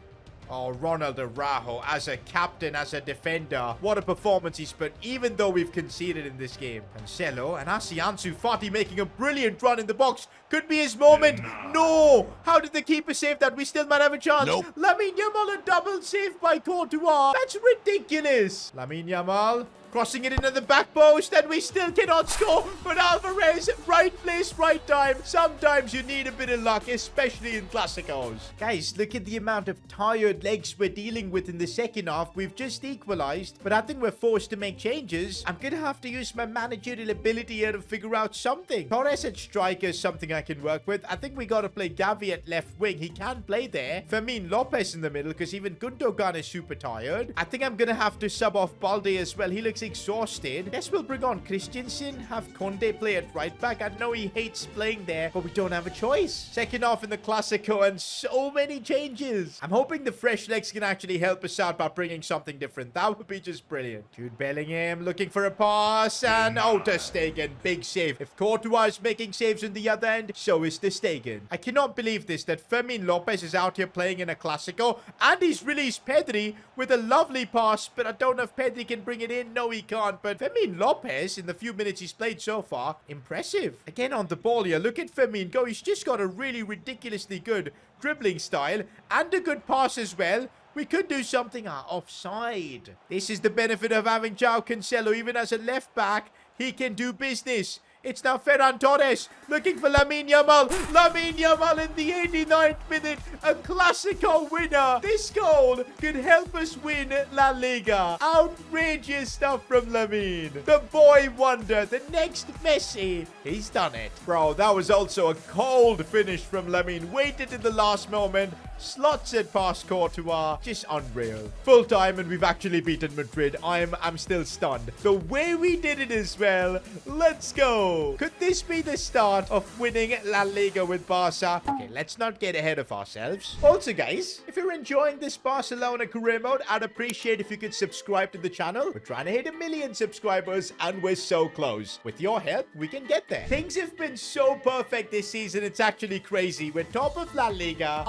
Oh, Ronald Araujo as a captain, as a defender. What a performance he's put, even though we've conceded in this game. Cancelo and Ansu Fati making a brilliant run in the box. Could be his moment. No! How did the keeper save that? We still might have a chance. Lamine Yamal, a double save by Courtois. That's ridiculous. Lamine Yamal crossing it into the back post, and we still cannot score. But Alvarez, right place, right time. Sometimes you need a bit of luck, especially in Clásicos. Guys, look at the amount of tired legs we're dealing with in the second half. We've just equalized, but I think we're forced to make changes. I'm going to have to use my managerial ability here to figure out something. Torres at striker is something I can work with. I think we got to play Gavi at left wing. He can play there. Fermin Lopez in the middle, because even Gundogan is super tired. I think I'm going to have to sub off Balde as well. He looks exhausted. Guess we'll bring on Christensen, have Conde play at right back. I know he hates playing there, but we don't have a choice. Second half in the Clasico and so many changes. I'm hoping the fresh legs can actually help us out by bringing something different. That would be just brilliant. Jude Bellingham looking for a pass, and Ter Stegen, big save. If Courtois is making saves on the other end, so is Ter Stegen. I cannot believe this, that Fermin Lopez is out here playing in a Clasico, and he's released Pedri with a lovely pass, but I don't know if Pedri can bring it in. No, he can't. But Fermin Lopez, in the few minutes he's played so far, impressive. Again on the ball here. Look at Fermin go. He's just got a really ridiculously good dribbling style and a good pass as well. We could do something offside. This is the benefit of having João Cancelo. Even as a left back, he can do business. It's now Ferran Torres looking for Lamine Yamal. Lamine Yamal in the 89th minute. A Clasico winner. This goal could help us win La Liga. Outrageous stuff from Lamine. The boy wonder. The next Messi. He's done it. Bro, that was also a cold finish from Lamine. Waited in the last moment. Slots it past Courtois. Just unreal. Full time and we've actually beaten Madrid. I'm still stunned. The way we did it as well. Let's go. Could this be the start of winning La Liga with Barca? Okay, let's not get ahead of ourselves. Also, guys, if you're enjoying this Barcelona career mode, I'd appreciate if you could subscribe to the channel. We're trying to hit 1 million subscribers and we're so close. With your help, we can get there. Things have been so perfect this season. It's actually crazy. We're top of La Liga.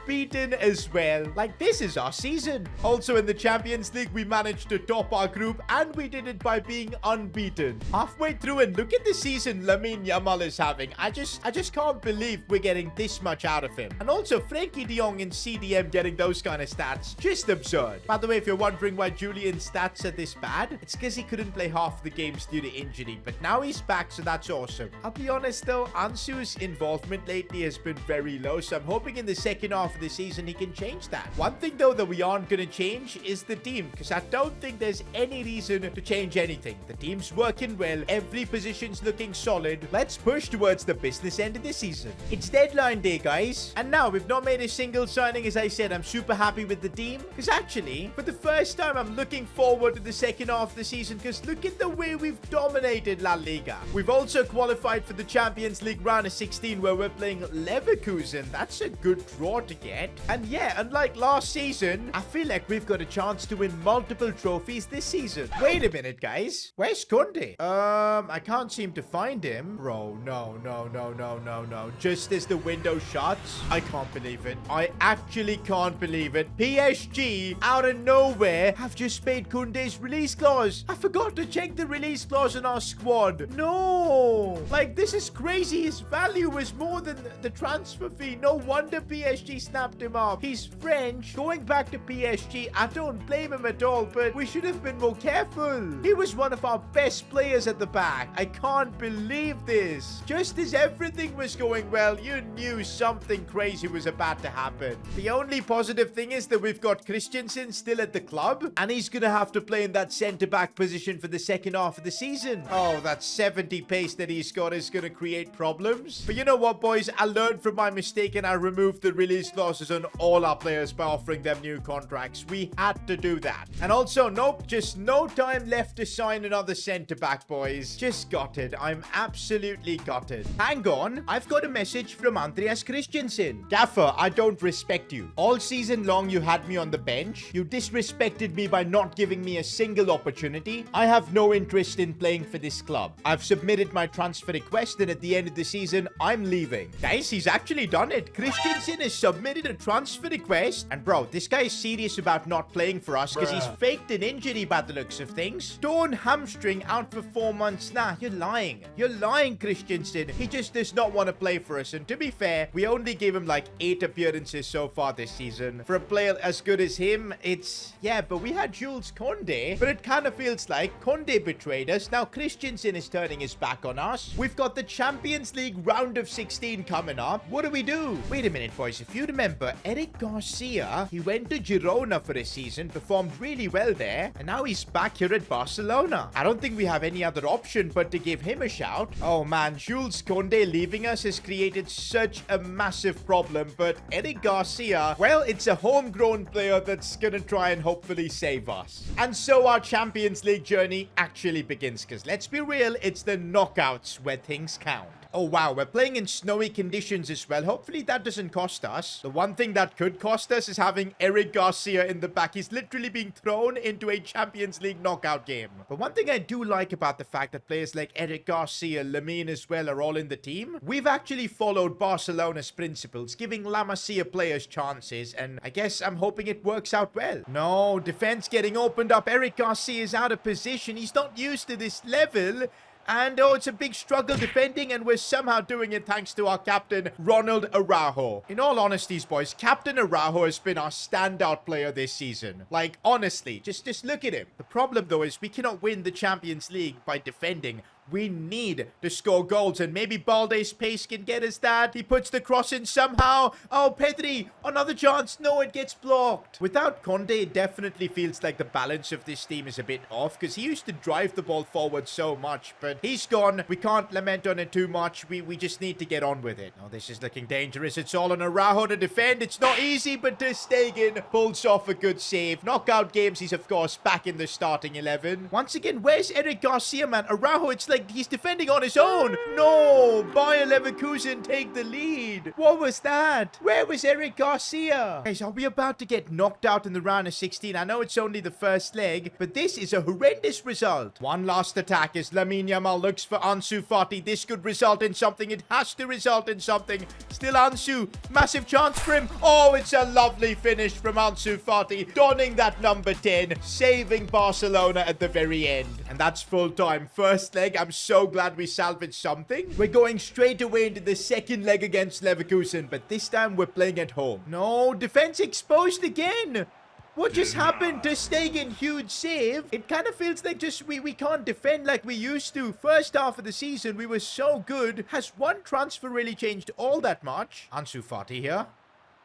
unbeaten as well. Like, this is our season. Also, in the Champions League, we managed to top our group, and we did it by being unbeaten. Halfway through, and look at the season Lamine Yamal is having. I just can't believe we're getting this much out of him. And also, Frankie de Jong and CDM getting those kind of stats. Just absurd. By the way, if you're wondering why Julian's stats are this bad, it's because he couldn't play half the games due to injury. But now he's back, so that's awesome. I'll be honest though, Ansu's involvement lately has been very low, so I'm hoping in the second half of the season he can change that. One thing though that we aren't going to change is the team, because I don't think there's any reason to change anything. The team's working well, every position's looking solid. Let's push towards the business end of the season. It's deadline day, guys, and now we've not made a single signing. As I said, I'm super happy with the team, because actually for the first time I'm looking forward to the second half of the season, because look at the way we've dominated La Liga. We've also qualified for the Champions League round of 16 where we're playing Leverkusen. That's a good draw to get. And yeah, unlike last season, I feel like we've got a chance to win multiple trophies this season. Wait a minute, guys. Where's Kunde? I can't seem to find him. Bro, no. Just as the window shuts, I can't believe it. I actually can't believe it. PSG, out of nowhere, have just paid Kunde's release clause. I forgot to check the release clause in our squad. No. Like, this is crazy. His value was more than the transfer fee. No wonder PSG snapped him up. He's French. Going back to PSG, I don't blame him at all, but we should have been more careful. He was one of our best players at the back. I can't believe this. Just as everything was going well, you knew something crazy was about to happen. The only positive thing is that we've got Christensen still at the club, and he's gonna have to play in that centre-back position for the second half of the season. Oh, that 70 pace that he's got is gonna create problems. But you know what, boys? I learned from my mistake, and I removed the release clauses on all our players by offering them new contracts. We had to do that. And also, nope, just no time left to sign another centre-back, boys. Just gutted. I'm absolutely gutted. Hang on. I've got a message from Andreas Christensen. Gaffer, I don't respect you. All season long, you had me on the bench. You disrespected me by not giving me a single opportunity. I have no interest in playing for this club. I've submitted my transfer request, and at the end of the season, I'm leaving. Guys, he's actually done it. Christensen has submitted a transfer request. And bro, this guy is serious about not playing for us because he's faked an injury by the looks of things. Torn hamstring out for 4 months. Nah, you're lying. You're lying, Christensen. He just does not want to play for us. And to be fair, we only gave him like 8 appearances so far this season. For a player as good as him, it's... Yeah, but we had Jules Koundé. But it kind of feels like Koundé betrayed us. Now Christensen is turning his back on us. We've got the Champions League round of 16 coming up. What do? Wait a minute, boys. If you remember, Eric Garcia, he went to Girona for a season, performed really well there, and now he's back here at Barcelona. I don't think we have any other option but to give him a shout. Oh man, Jules Koundé leaving us has created such a massive problem, but Eric Garcia, well, it's a homegrown player that's gonna try and hopefully save us. And so our Champions League journey actually begins, because let's be real, it's the knockouts where things count. Oh wow, we're playing in snowy conditions as well. Hopefully that doesn't cost us. The one thing that could cost us is having Eric Garcia in the back. He's literally being thrown into a Champions League knockout game. But one thing I do like about the fact that players like Eric Garcia, Lamine as well are all in the team, we've actually followed Barcelona's principles, giving La Masia players chances, and I guess I'm hoping it works out well. No, defense getting opened up. Eric Garcia is out of position. He's not used to this level. And oh, it's a big struggle defending, and we're somehow doing it thanks to our captain, Ronald Araujo. In all honesty, boys, Captain Araujo has been our standout player this season. Like, honestly, just look at him. The problem, though, is we cannot win the Champions League by defending. We need to score goals, and maybe Balde's pace can get us that. He puts the cross in somehow. Oh, Pedri, another chance. No, it gets blocked. Without Koundé, it definitely feels like the balance of this team is a bit off, because he used to drive the ball forward so much, but he's gone. We can't lament on it too much. We just need to get on with it. Oh, this is looking dangerous. It's all on Araujo to defend. It's not easy, but Ter Stegen pulls off a good save. Knockout games, he's of course back in the starting 11. Once again, where's Eric Garcia, man? Araujo, it's like like he's defending on his own. No, Bayer Leverkusen take the lead. What was that? Where was Eric Garcia? Guys, are we about to get knocked out in the round of 16? I know it's only the first leg, but this is a horrendous result. One last attack as Lamine Yamal looks for Ansu Fati. This could result in something. It has to result in something. Still Ansu. Massive chance for him. Oh, it's a lovely finish from Ansu Fati. Donning that number 10. Saving Barcelona at the very end. And that's full time. First leg. I'm so glad we salvaged something. We're going straight away into the second leg against Leverkusen. But this time we're playing at home. No, defense exposed again. What just happened to Stegen? Huge save. It kind of feels like just we can't defend like we used to. First half of the season, we were so good. Has one transfer really changed all that much? Ansu Fati here.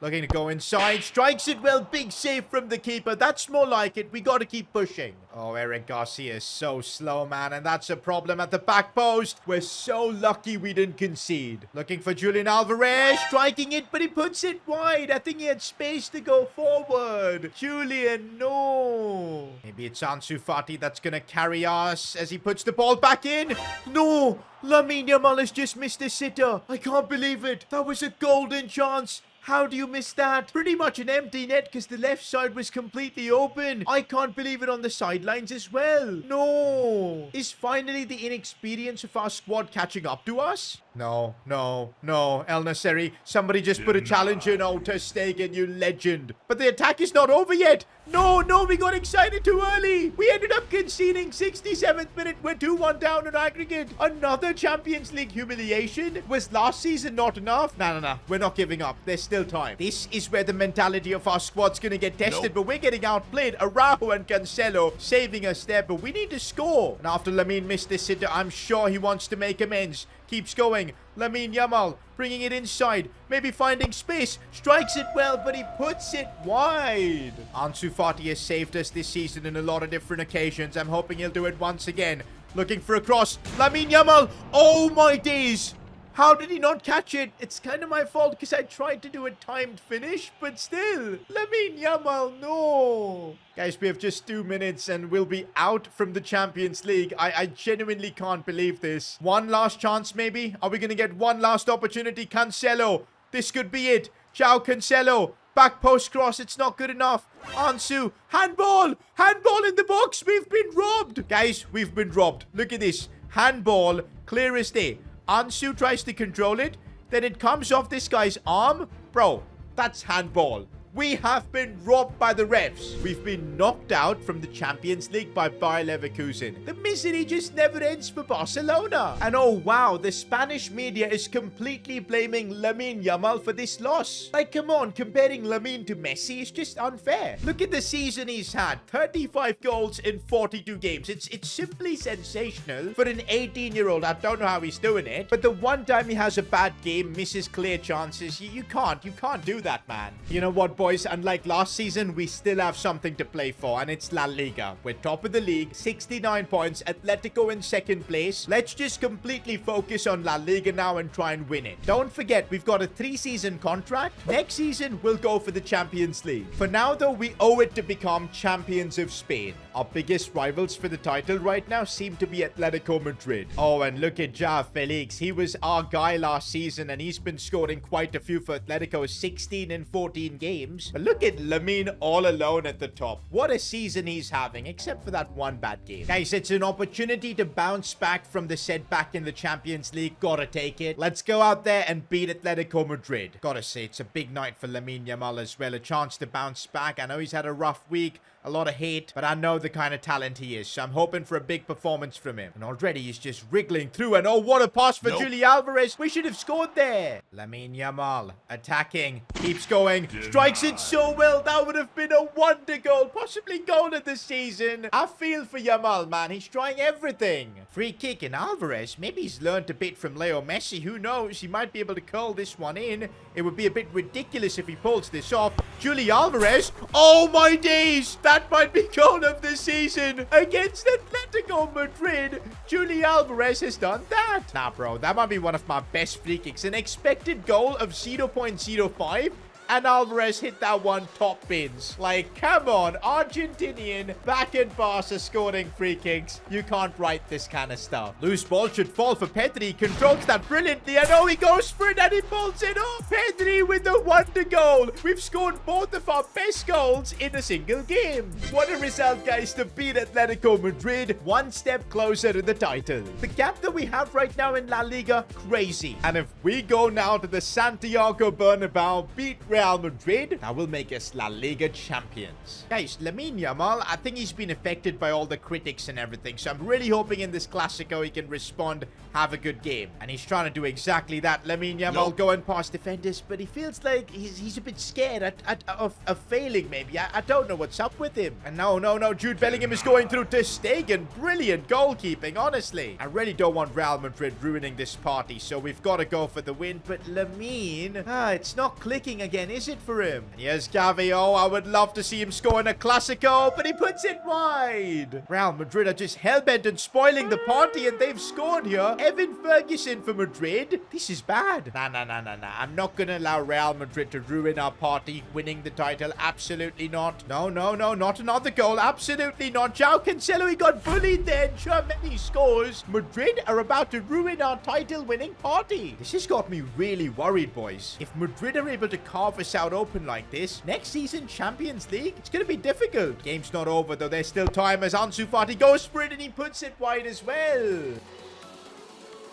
Looking to go inside. Strikes it well. Big save from the keeper. That's more like it. We got to keep pushing. Oh, Eric Garcia is so slow, man. And that's a problem at the back post. We're so lucky we didn't concede. Looking for Julian Alvarez. Striking it, but he puts it wide. I think he had space to go forward. Julian, no. Maybe it's Ansu Fati that's going to carry us as he puts the ball back in. No. Lamine Yamal has just missed a sitter. I can't believe it. That was a golden chance. How do you miss that? Pretty much an empty net because the left side was completely open. I can't believe it on the sidelines as well. No. Is finally the inexperience of our squad catching up to us? No, no, no. El Nasseri, somebody just put a challenge in. Oh, Ter Stegen, you legend. But the attack is not over yet. No, no, we got excited too early. We ended up conceding 67th minute. We're 2-1 down on aggregate. Another Champions League humiliation. Was last season not enough? No. We're not giving up. There's still time. This is where the mentality of our squad's going to get tested, but we're getting outplayed. Araujo and Cancelo saving us there, but we need to score. And after Lamine missed this sitter, I'm sure he wants to make amends. Keeps going. Lamine Yamal bringing it inside. Maybe finding space. Strikes it well, but he puts it wide. Ansu Fati has saved us this season in a lot of different occasions. I'm hoping he'll do it once again. Looking for a cross. Lamine Yamal. Oh my days. How did he not catch it? It's kind of my fault because I tried to do a timed finish, but still. Lamine Yamal, no. Guys, we have just 2 minutes and we'll be out from the Champions League. I genuinely can't believe this. One last chance, maybe? Are we going to get one last opportunity? Cancelo. This could be it. Ciao, Cancelo. Back post cross. It's not good enough. Ansu. Handball. Handball in the box. We've been robbed. Guys, we've been robbed. Look at this. Handball. Clear as day. Ansu tries to control it. Then it comes off this guy's arm. Bro, that's handball. We have been robbed by the refs. We've been knocked out from the Champions League by Bayer Leverkusen. The misery just never ends for Barcelona. And oh wow, the Spanish media is completely blaming Lamine Yamal for this loss. Like, come on, comparing Lamine to Messi is just unfair. Look at the season he's had. 35 goals in 42 games. It's simply sensational for an 18-year-old. I don't know how he's doing it. But the one time he has a bad game, misses clear chances, you can't do that, man. You know what, boys, unlike last season, we still have something to play for, and it's La Liga. We're top of the league, 69 points, Atletico in second place. Let's just completely focus on La Liga now and try and win it. Don't forget, we've got a 3-season contract. Next season, we'll go for the Champions League. For now, though, we owe it to become champions of Spain. Our biggest rivals for the title right now seem to be Atletico Madrid. Oh, and look at João Felix. He was our guy last season, and he's been scoring quite a few for Atletico, 16 in 14 games. But look at Lamine all alone at the top. What a season he's having, except for that one bad game. Guys, it's an opportunity to bounce back from the setback in the Champions League. Gotta take it. Let's go out there and beat Atletico Madrid. Gotta say, it's a big night for Lamine Yamal as well. A chance to bounce back. I know he's had a rough week. A lot of hate, but I know the kind of talent he is, so I'm hoping for a big performance from him. And already he's just wriggling through, and oh, what a pass for Julian Alvarez. We should have scored there. Lamine Yamal attacking, keeps going, strikes it so well. That would have been a wonder goal, possibly goal of the season. I feel for Yamal, man. He's trying everything. Free kick, and Alvarez, maybe he's learned a bit from Leo Messi. Who knows? He might be able to curl this one in. It would be a bit ridiculous if he pulls this off. Julian Alvarez. Oh my days. That might be goal of the season against Atletico Madrid. Julian Alvarez has done that. Nah, bro, that might be one of my best free kicks. An expected goal of 0.05. and Alvarez hit that one top bins. Like, come on, Argentinian back in Barca scoring free kicks. You can't write this kind of stuff. Loose ball should fall for Pedri. Controls that brilliantly, and oh, he goes for it and he pulls it off. Pedri with the wonder goal. We've scored both of our best goals in a single game. What a result, guys, to beat Atletico Madrid one step closer to the title. The gap that we have right now in La Liga, crazy. And if we go now to the Santiago Bernabeu, beat Real Madrid, that will make us La Liga champions. Guys, Lamine Yamal, I think he's been affected by all the critics and everything, so I'm really hoping in this Clasico he can respond, have a good game. And he's trying to do exactly that. Lamine Yamal going past defenders, but he feels like he's a bit scared of failing, maybe. I don't know what's up with him. And no, Jude Bellingham is going through Ter Stegen. Brilliant goalkeeping, honestly. I really don't want Real Madrid ruining this party, so we've got to go for the win. But Lamine, it's not clicking again, is it, for him? And here's Gavi. Oh, I would love to see him score in a Clasico, but he puts it wide. Real Madrid are just hellbent and spoiling the party, and they've scored here. Evan Ferguson for Madrid. This is bad. Nah. I'm not going to allow Real Madrid to ruin our party winning the title. Absolutely not. No, not another goal. Absolutely not. João Cancelo, he got bullied there. Germany scores. Madrid are about to ruin our title winning party. This has got me really worried, boys. If Madrid are able to carve us out open like this, next season Champions League, it's going to be difficult. Game's not over, though. There's still time as Ansu Fati goes for it and he puts it wide as well.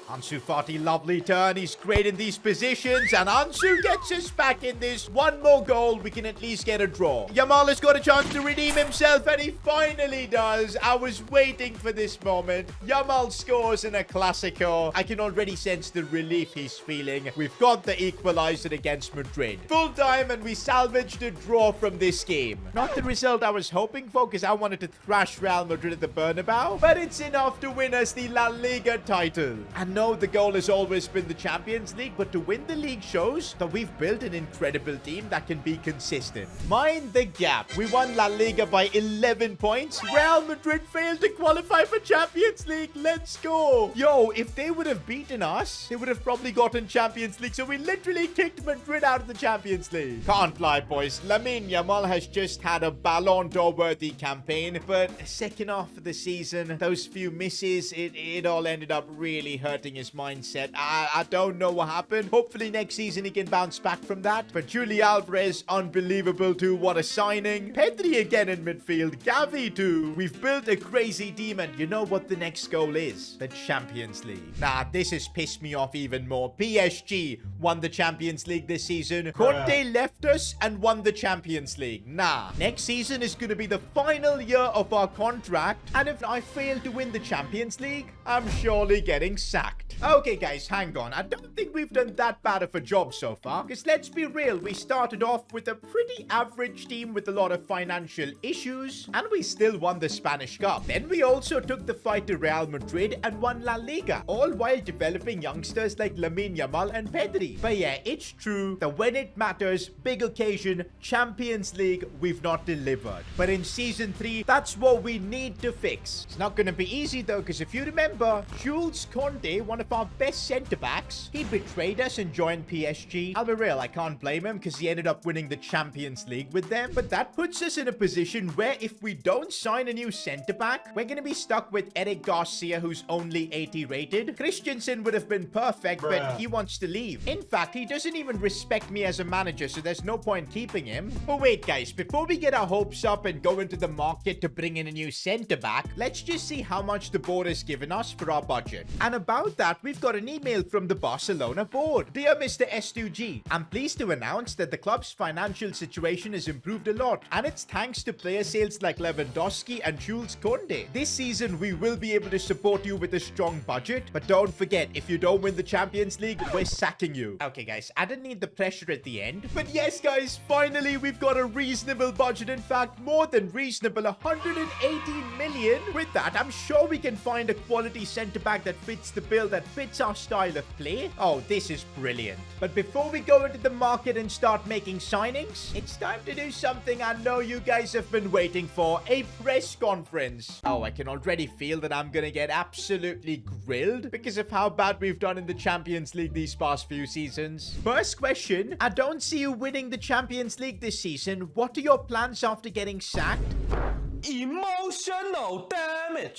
Ansu Fati, lovely turn. He's great in these positions. And Ansu gets us back in this. One more goal. We can at least get a draw. Yamal has got a chance to redeem himself. And he finally does. I was waiting for this moment. Yamal scores in a Clasico. I can already sense the relief he's feeling. We've got the equalizer against Madrid. Full time and we salvaged a draw from this game. Not the result I was hoping for because I wanted to thrash Real Madrid at the Bernabeu. But it's enough to win us the La Liga title. And no, the goal has always been the Champions League, but to win the league shows that we've built an incredible team that can be consistent. Mind the gap. We won La Liga by 11 points. Real Madrid failed to qualify for Champions League. Let's go. Yo, if they would have beaten us, they would have probably gotten Champions League. So we literally kicked Madrid out of the Champions League. Can't lie, boys. Lamine Yamal has just had a Ballon d'Or worthy campaign, but second half of the season, those few misses, it all ended up really hurting his mindset. I don't know what happened. Hopefully next season he can bounce back from that. But Julian Alvarez, unbelievable too. What a signing. Pedri again in midfield. Gavi too. We've built a crazy team, and you know what the next goal is? The Champions League. Nah, this has pissed me off even more. PSG won the Champions League this season. Conte left us and won the Champions League. Nah. Next season is going to be the final year of our contract, and if I fail to win the Champions League, I'm surely getting sacked. Okay, guys, hang on. I don't think we've done that bad of a job so far. Because let's be real, we started off with a pretty average team with a lot of financial issues. And we still won the Spanish Cup. Then we also took the fight to Real Madrid and won La Liga. All while developing youngsters like Lamine Yamal and Pedri. But yeah, it's true that when it matters, big occasion, Champions League, we've not delivered. But in Season 3, that's what we need to fix. It's not going to be easy though, because if you remember, Jules Koundé, one of our best centre-backs, he betrayed us and joined PSG. I'll be real, I can't blame him because he ended up winning the Champions League with them. But that puts us in a position where if we don't sign a new centre-back, we're going to be stuck with Eric Garcia, who's only 80 rated. Christensen would have been perfect, but he wants to leave. In fact, he doesn't even respect me as a manager, so there's no point keeping him. But wait, guys, before we get our hopes up and go into the market to bring in a new centre-back, let's just see how much the board has given us for our budget. And about that, we've got an email from the Barcelona board. Dear Mr. S2G, I'm pleased to announce that the club's financial situation has improved a lot, and it's thanks to player sales like Lewandowski and Jules Koundé. This season, we will be able to support you with a strong budget, but don't forget, if you don't win the Champions League, we're sacking you. Okay, guys, I didn't need the pressure at the end, but yes, guys, finally, we've got a reasonable budget. In fact, more than reasonable, 180 million. With that, I'm sure we can find a quality centre-back that fits the bill midfield that fits our style of play, oh, this is brilliant. But before we go into the market and start making signings, it's time to do something I know you guys have been waiting for, a press conference. Oh, I can already feel that I'm gonna get absolutely grilled because of how bad we've done in the Champions League these past few seasons. First question, I don't see you winning the Champions League this season. What are your plans after getting sacked? Emotional damage.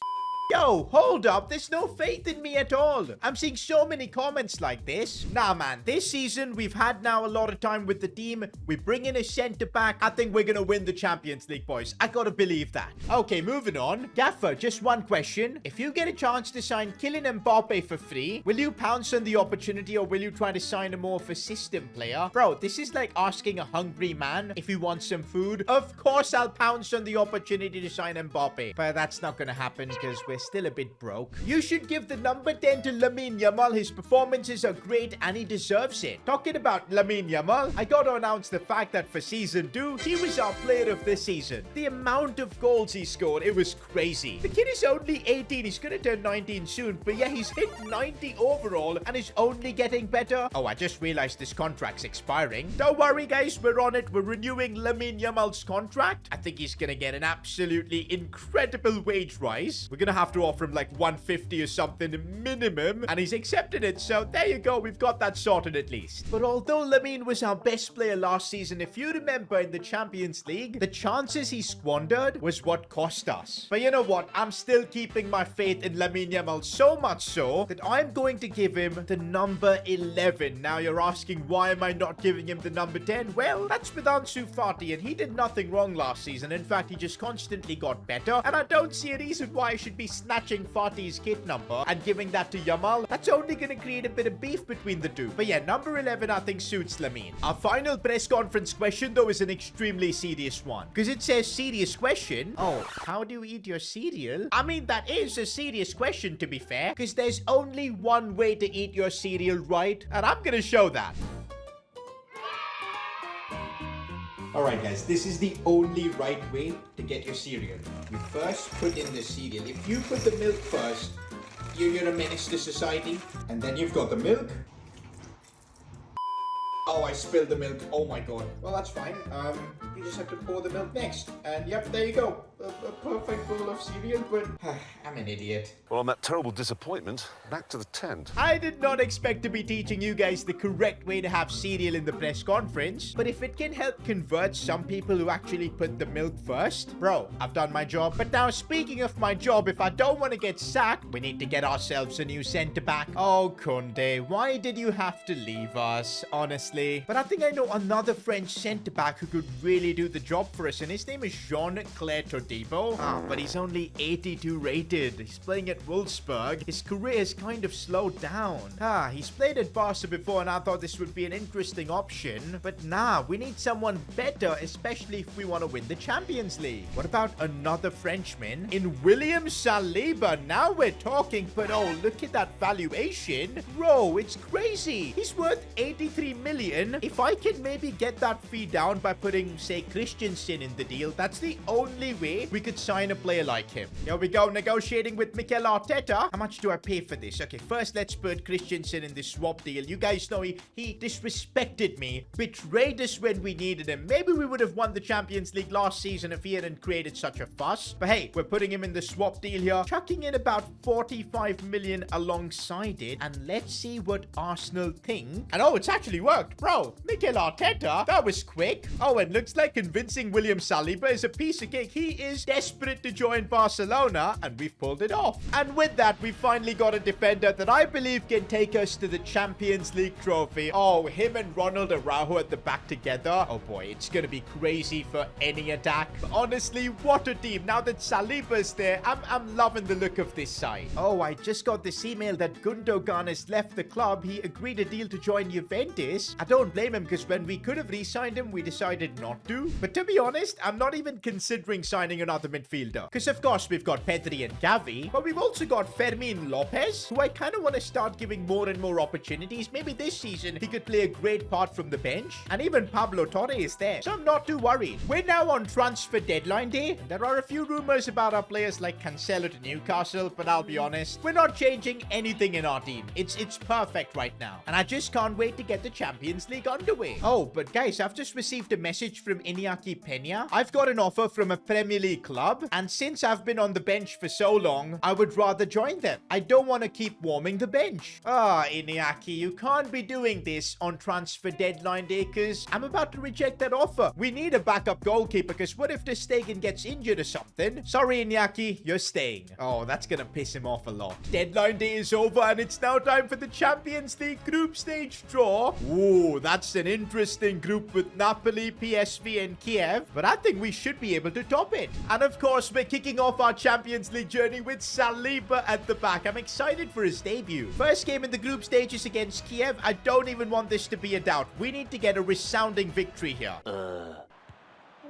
Yo, hold up, there's no faith in me at all. I'm seeing so many comments like this. Nah, man, this season, we've had now a lot of time with the team. We bring in a centre-back. I think we're gonna win the Champions League, boys. I gotta believe that. Okay, moving on. Gaffer, just one question. If you get a chance to sign Kylian Mbappe for free, will you pounce on the opportunity or will you try to sign a more of a system player? Bro, this is like asking a hungry man if he wants some food. Of course, I'll pounce on the opportunity to sign Mbappe, but that's not gonna happen because we're still a bit broke. You should give the number 10 to Lamine Yamal. His performances are great and he deserves it. Talking about Lamine Yamal, I gotta announce the fact that for season 2, he was our player of the season. The amount of goals he scored, it was crazy. The kid is only 18. He's gonna turn 19 soon, but yeah, he's hit 90 overall and is only getting better. Oh, I just realized this contract's expiring. Don't worry, guys, we're on it. We're renewing Lamine Yamal's contract. I think he's gonna get an absolutely incredible wage rise. We're gonna have to offer him like 150 or something minimum, and he's accepted it. So there you go, we've got that sorted at least. But although Lamine was our best player last season, if you remember in the Champions League, the chances he squandered was what cost us. But you know what? I'm still keeping my faith in Lamine Yamal, so much so that I'm going to give him the number 11. Now you're asking, why am I not giving him the number 10? Well, that's with Ansu Fati, and he did nothing wrong last season. In fact, he just constantly got better, and I don't see a reason why I should be snatching Fati's kit number and giving that to Yamal. That's only going to create a bit of beef between the two. But yeah, number 11 I think suits Lamine. Our final press conference question though is an extremely serious one, because it says serious question. Oh, how do you eat your cereal? I mean, that is a serious question, to be fair, because there's only one way to eat your cereal right, and I'm going to show that. Alright guys, this is the only right way to get your cereal. You first put in the cereal. If you put the milk first, you're a menace to society. And then you've got the milk. Oh, I spilled the milk. Oh my god. Well, that's fine. You just have to pour the milk next. And yep, there you go. A perfect bowl of cereal, but I'm an idiot. Well, on that terrible disappointment, back to the tent. I did not expect to be teaching you guys the correct way to have cereal in the press conference, but if it can help convert some people who actually put the milk first, bro, I've done my job. But now, speaking of my job, if I don't want to get sacked, we need to get ourselves a new centre-back. Oh, Kunde, why did you have to leave us? Honestly. But I think I know another French centre-back who could really do the job for us, and his name is Jean-Claire Todibo. But he's only 82 rated. He's playing at Wolfsburg. His career has kind of slowed down. He's played at Barca before, and I thought this would be an interesting option. But nah, we need someone better, especially if we want to win the Champions League. What about another Frenchman in William Saliba? Now we're talking, but oh, look at that valuation. Bro, it's crazy. He's worth 83 million. If I can maybe get that fee down by putting, say, Christensen in the deal, that's the only way we could sign a player like him. Here we go, negotiating with Mikel Arteta. How much do I pay for this? Okay, first let's put Christensen in this swap deal. You guys know he disrespected me, betrayed us when we needed him. Maybe we would have won the Champions League last season if he hadn't created such a fuss. But hey, we're putting him in the swap deal here, chucking in about 45 million alongside it, and let's see what Arsenal think. And oh, it's actually worked, bro. Mikel Arteta, that was quick. Oh, and looks like convincing William Saliba is a piece of cake. He is desperate to join Barcelona, and we've pulled it off. And with that, we finally got a defender that I believe can take us to the Champions League trophy. Oh, him and Ronald Araujo at the back together. Oh boy, it's gonna be crazy for any attack. But honestly, what a team. Now that Saliba's there, I'm loving the look of this side. Oh, I just got this email that Gundogan has left the club. He agreed a deal to join Juventus. I don't blame him, because when we could have re-signed him, we decided not to. But to be honest, I'm not even considering signing signing another midfielder. Because of course we've got Pedri and Gavi, but we've also got Fermin Lopez, who I kind of want to start giving more and more opportunities. Maybe this season he could play a great part from the bench. And even Pablo Torre is there, so I'm not too worried. We're now on transfer deadline day. There are a few rumors about our players like Cancelo to Newcastle, but I'll be honest, we're not changing anything in our team. It's perfect right now. And I just can't wait to get the Champions League underway. Oh, but guys, I've just received a message from Iñaki Peña. I've got an offer from a Premier League club, and since I've been on the bench for so long, I would rather join them. I don't want to keep warming the bench. Iñaki, you can't be doing this on transfer deadline day because I'm about to reject that offer. We need a backup goalkeeper because what if Ter Stegen gets injured or something? Sorry, Iñaki, you're staying. Oh, that's gonna piss him off a lot. Deadline day is over and it's now time for the Champions League group stage draw. Ooh, that's an interesting group with Napoli, PSV and Kiev, but I think we should be able to top it. And of course, we're kicking off our Champions League journey with Saliba at the back. I'm excited for his debut. First game in the group stages against Kiev. I don't even want this to be a doubt. We need to get a resounding victory here.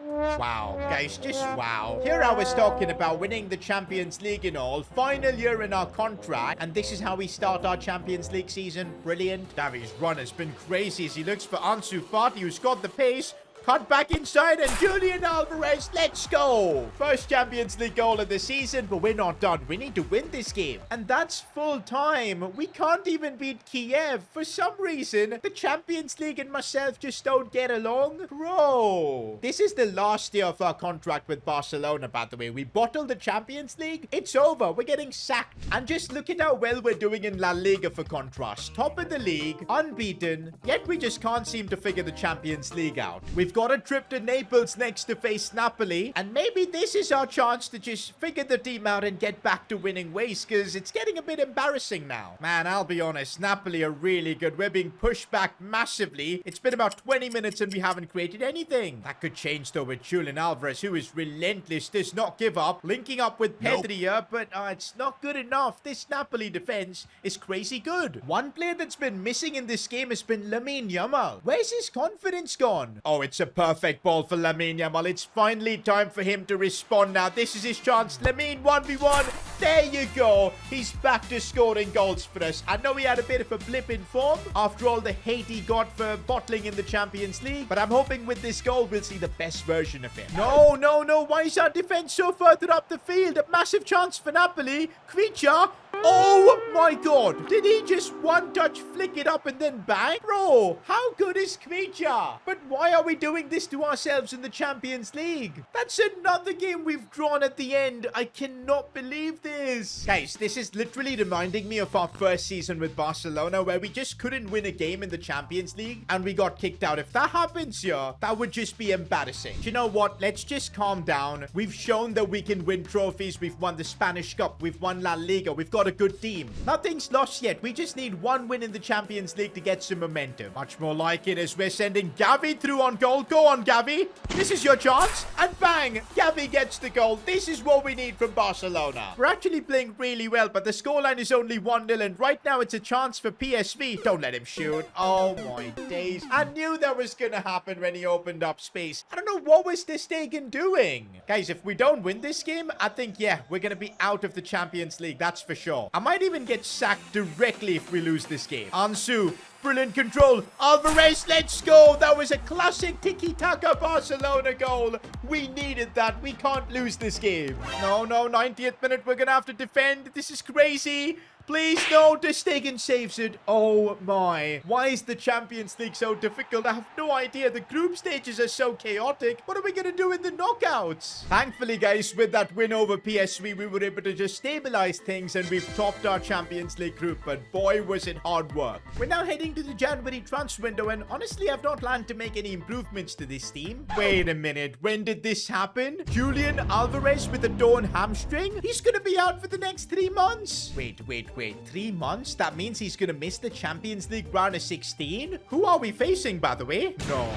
Wow, guys, just wow. Here I was talking about winning the Champions League and all. Final year in our contract, and this is how we start our Champions League season. Brilliant. Davi's run has been crazy as he looks for Ansu Fati, who's got the pace. Cut back inside and Julian Alvarez, let's go! First Champions League goal of the season, but we're not done. We need to win this game. And that's full time. We can't even beat Kiev. For some reason, the Champions League and myself just don't get along. Bro, this is the last year of our contract with Barcelona, by the way. We bottled the Champions League. It's over. We're getting sacked. And just look at how well we're doing in La Liga for contrast. Top of the league, unbeaten, yet we just can't seem to figure the Champions League out. We've got a trip to Naples next to face Napoli, and maybe this is our chance to just figure the team out and get back to winning ways, because it's getting a bit embarrassing now. Man, I'll be honest, Napoli are really good. We're being pushed back massively. It's been about 20 minutes and we haven't created anything. That could change though with Julian Alvarez, who is relentless, does not give up, linking up with Pedri here, but it's not good enough. This Napoli defense is crazy good. One player that's been missing in this game has been Lamine Yamal. Where's his confidence gone? Oh, it's a perfect ball for Lamine Yamal. It's finally time for him to respond now. This is his chance. Lamine 1v1. There you go. He's back to scoring goals for us. I know he had a bit of a blip in form after all the hate he got for bottling in the Champions League, but I'm hoping with this goal we'll see the best version of him. No, no, no. Why is our defense so further up the field? A massive chance for Napoli. Creature. Oh my god. Did he just one touch flick it up and then bang? Bro, how good is Creature? But why are we doing this to ourselves in the Champions League? That's another game we've drawn at the end. I cannot believe this. Guys, this is literally reminding me of our first season with Barcelona, where we just couldn't win a game in the Champions League and we got kicked out. If that happens here, that would just be embarrassing. Do you know what? Let's just calm down. We've shown that we can win trophies. We've won the Spanish Cup. We've won La Liga. We've got a good team. Nothing's lost yet. We just need one win in the Champions League to get some momentum. Much more like it as we're sending Gavi through on goal. Go on, Gavi. This is your chance. And bang! Gavi gets the goal. This is what we need from Barcelona. We're actually playing really well, but the scoreline is only 1-0, and right now it's a chance for PSV. Don't let him shoot. Oh my days. I knew that was gonna happen when he opened up space. I don't know what was Ter Stegen doing. Guys, if we don't win this game, I think, yeah, we're gonna be out of the Champions League. That's for sure. I might even get sacked directly if we lose this game. Ansu. Brilliant control. Alvarez, let's go. That was a classic tiki-taka Barcelona goal. We needed that. We can't lose this game. No, 90th minute. We're going to have to defend. This is crazy. Please, no. Ter Stegen saves it. Oh, my. Why is the Champions League so difficult? I have no idea. The group stages are so chaotic. What are we going to do in the knockouts? Thankfully, guys, with that win over PSV, we were able to just stabilize things, and we've topped our Champions League group. But boy, was it hard work. We're now heading to the January transfer window, and honestly, I've not planned to make any improvements to this team. Wait a minute. When did this happen? Julian Alvarez with a torn hamstring? He's going to be out for the next 3 months. Wait. Wait, 3 months? That means he's gonna miss the Champions League round of 16? Who are we facing, by the way? No.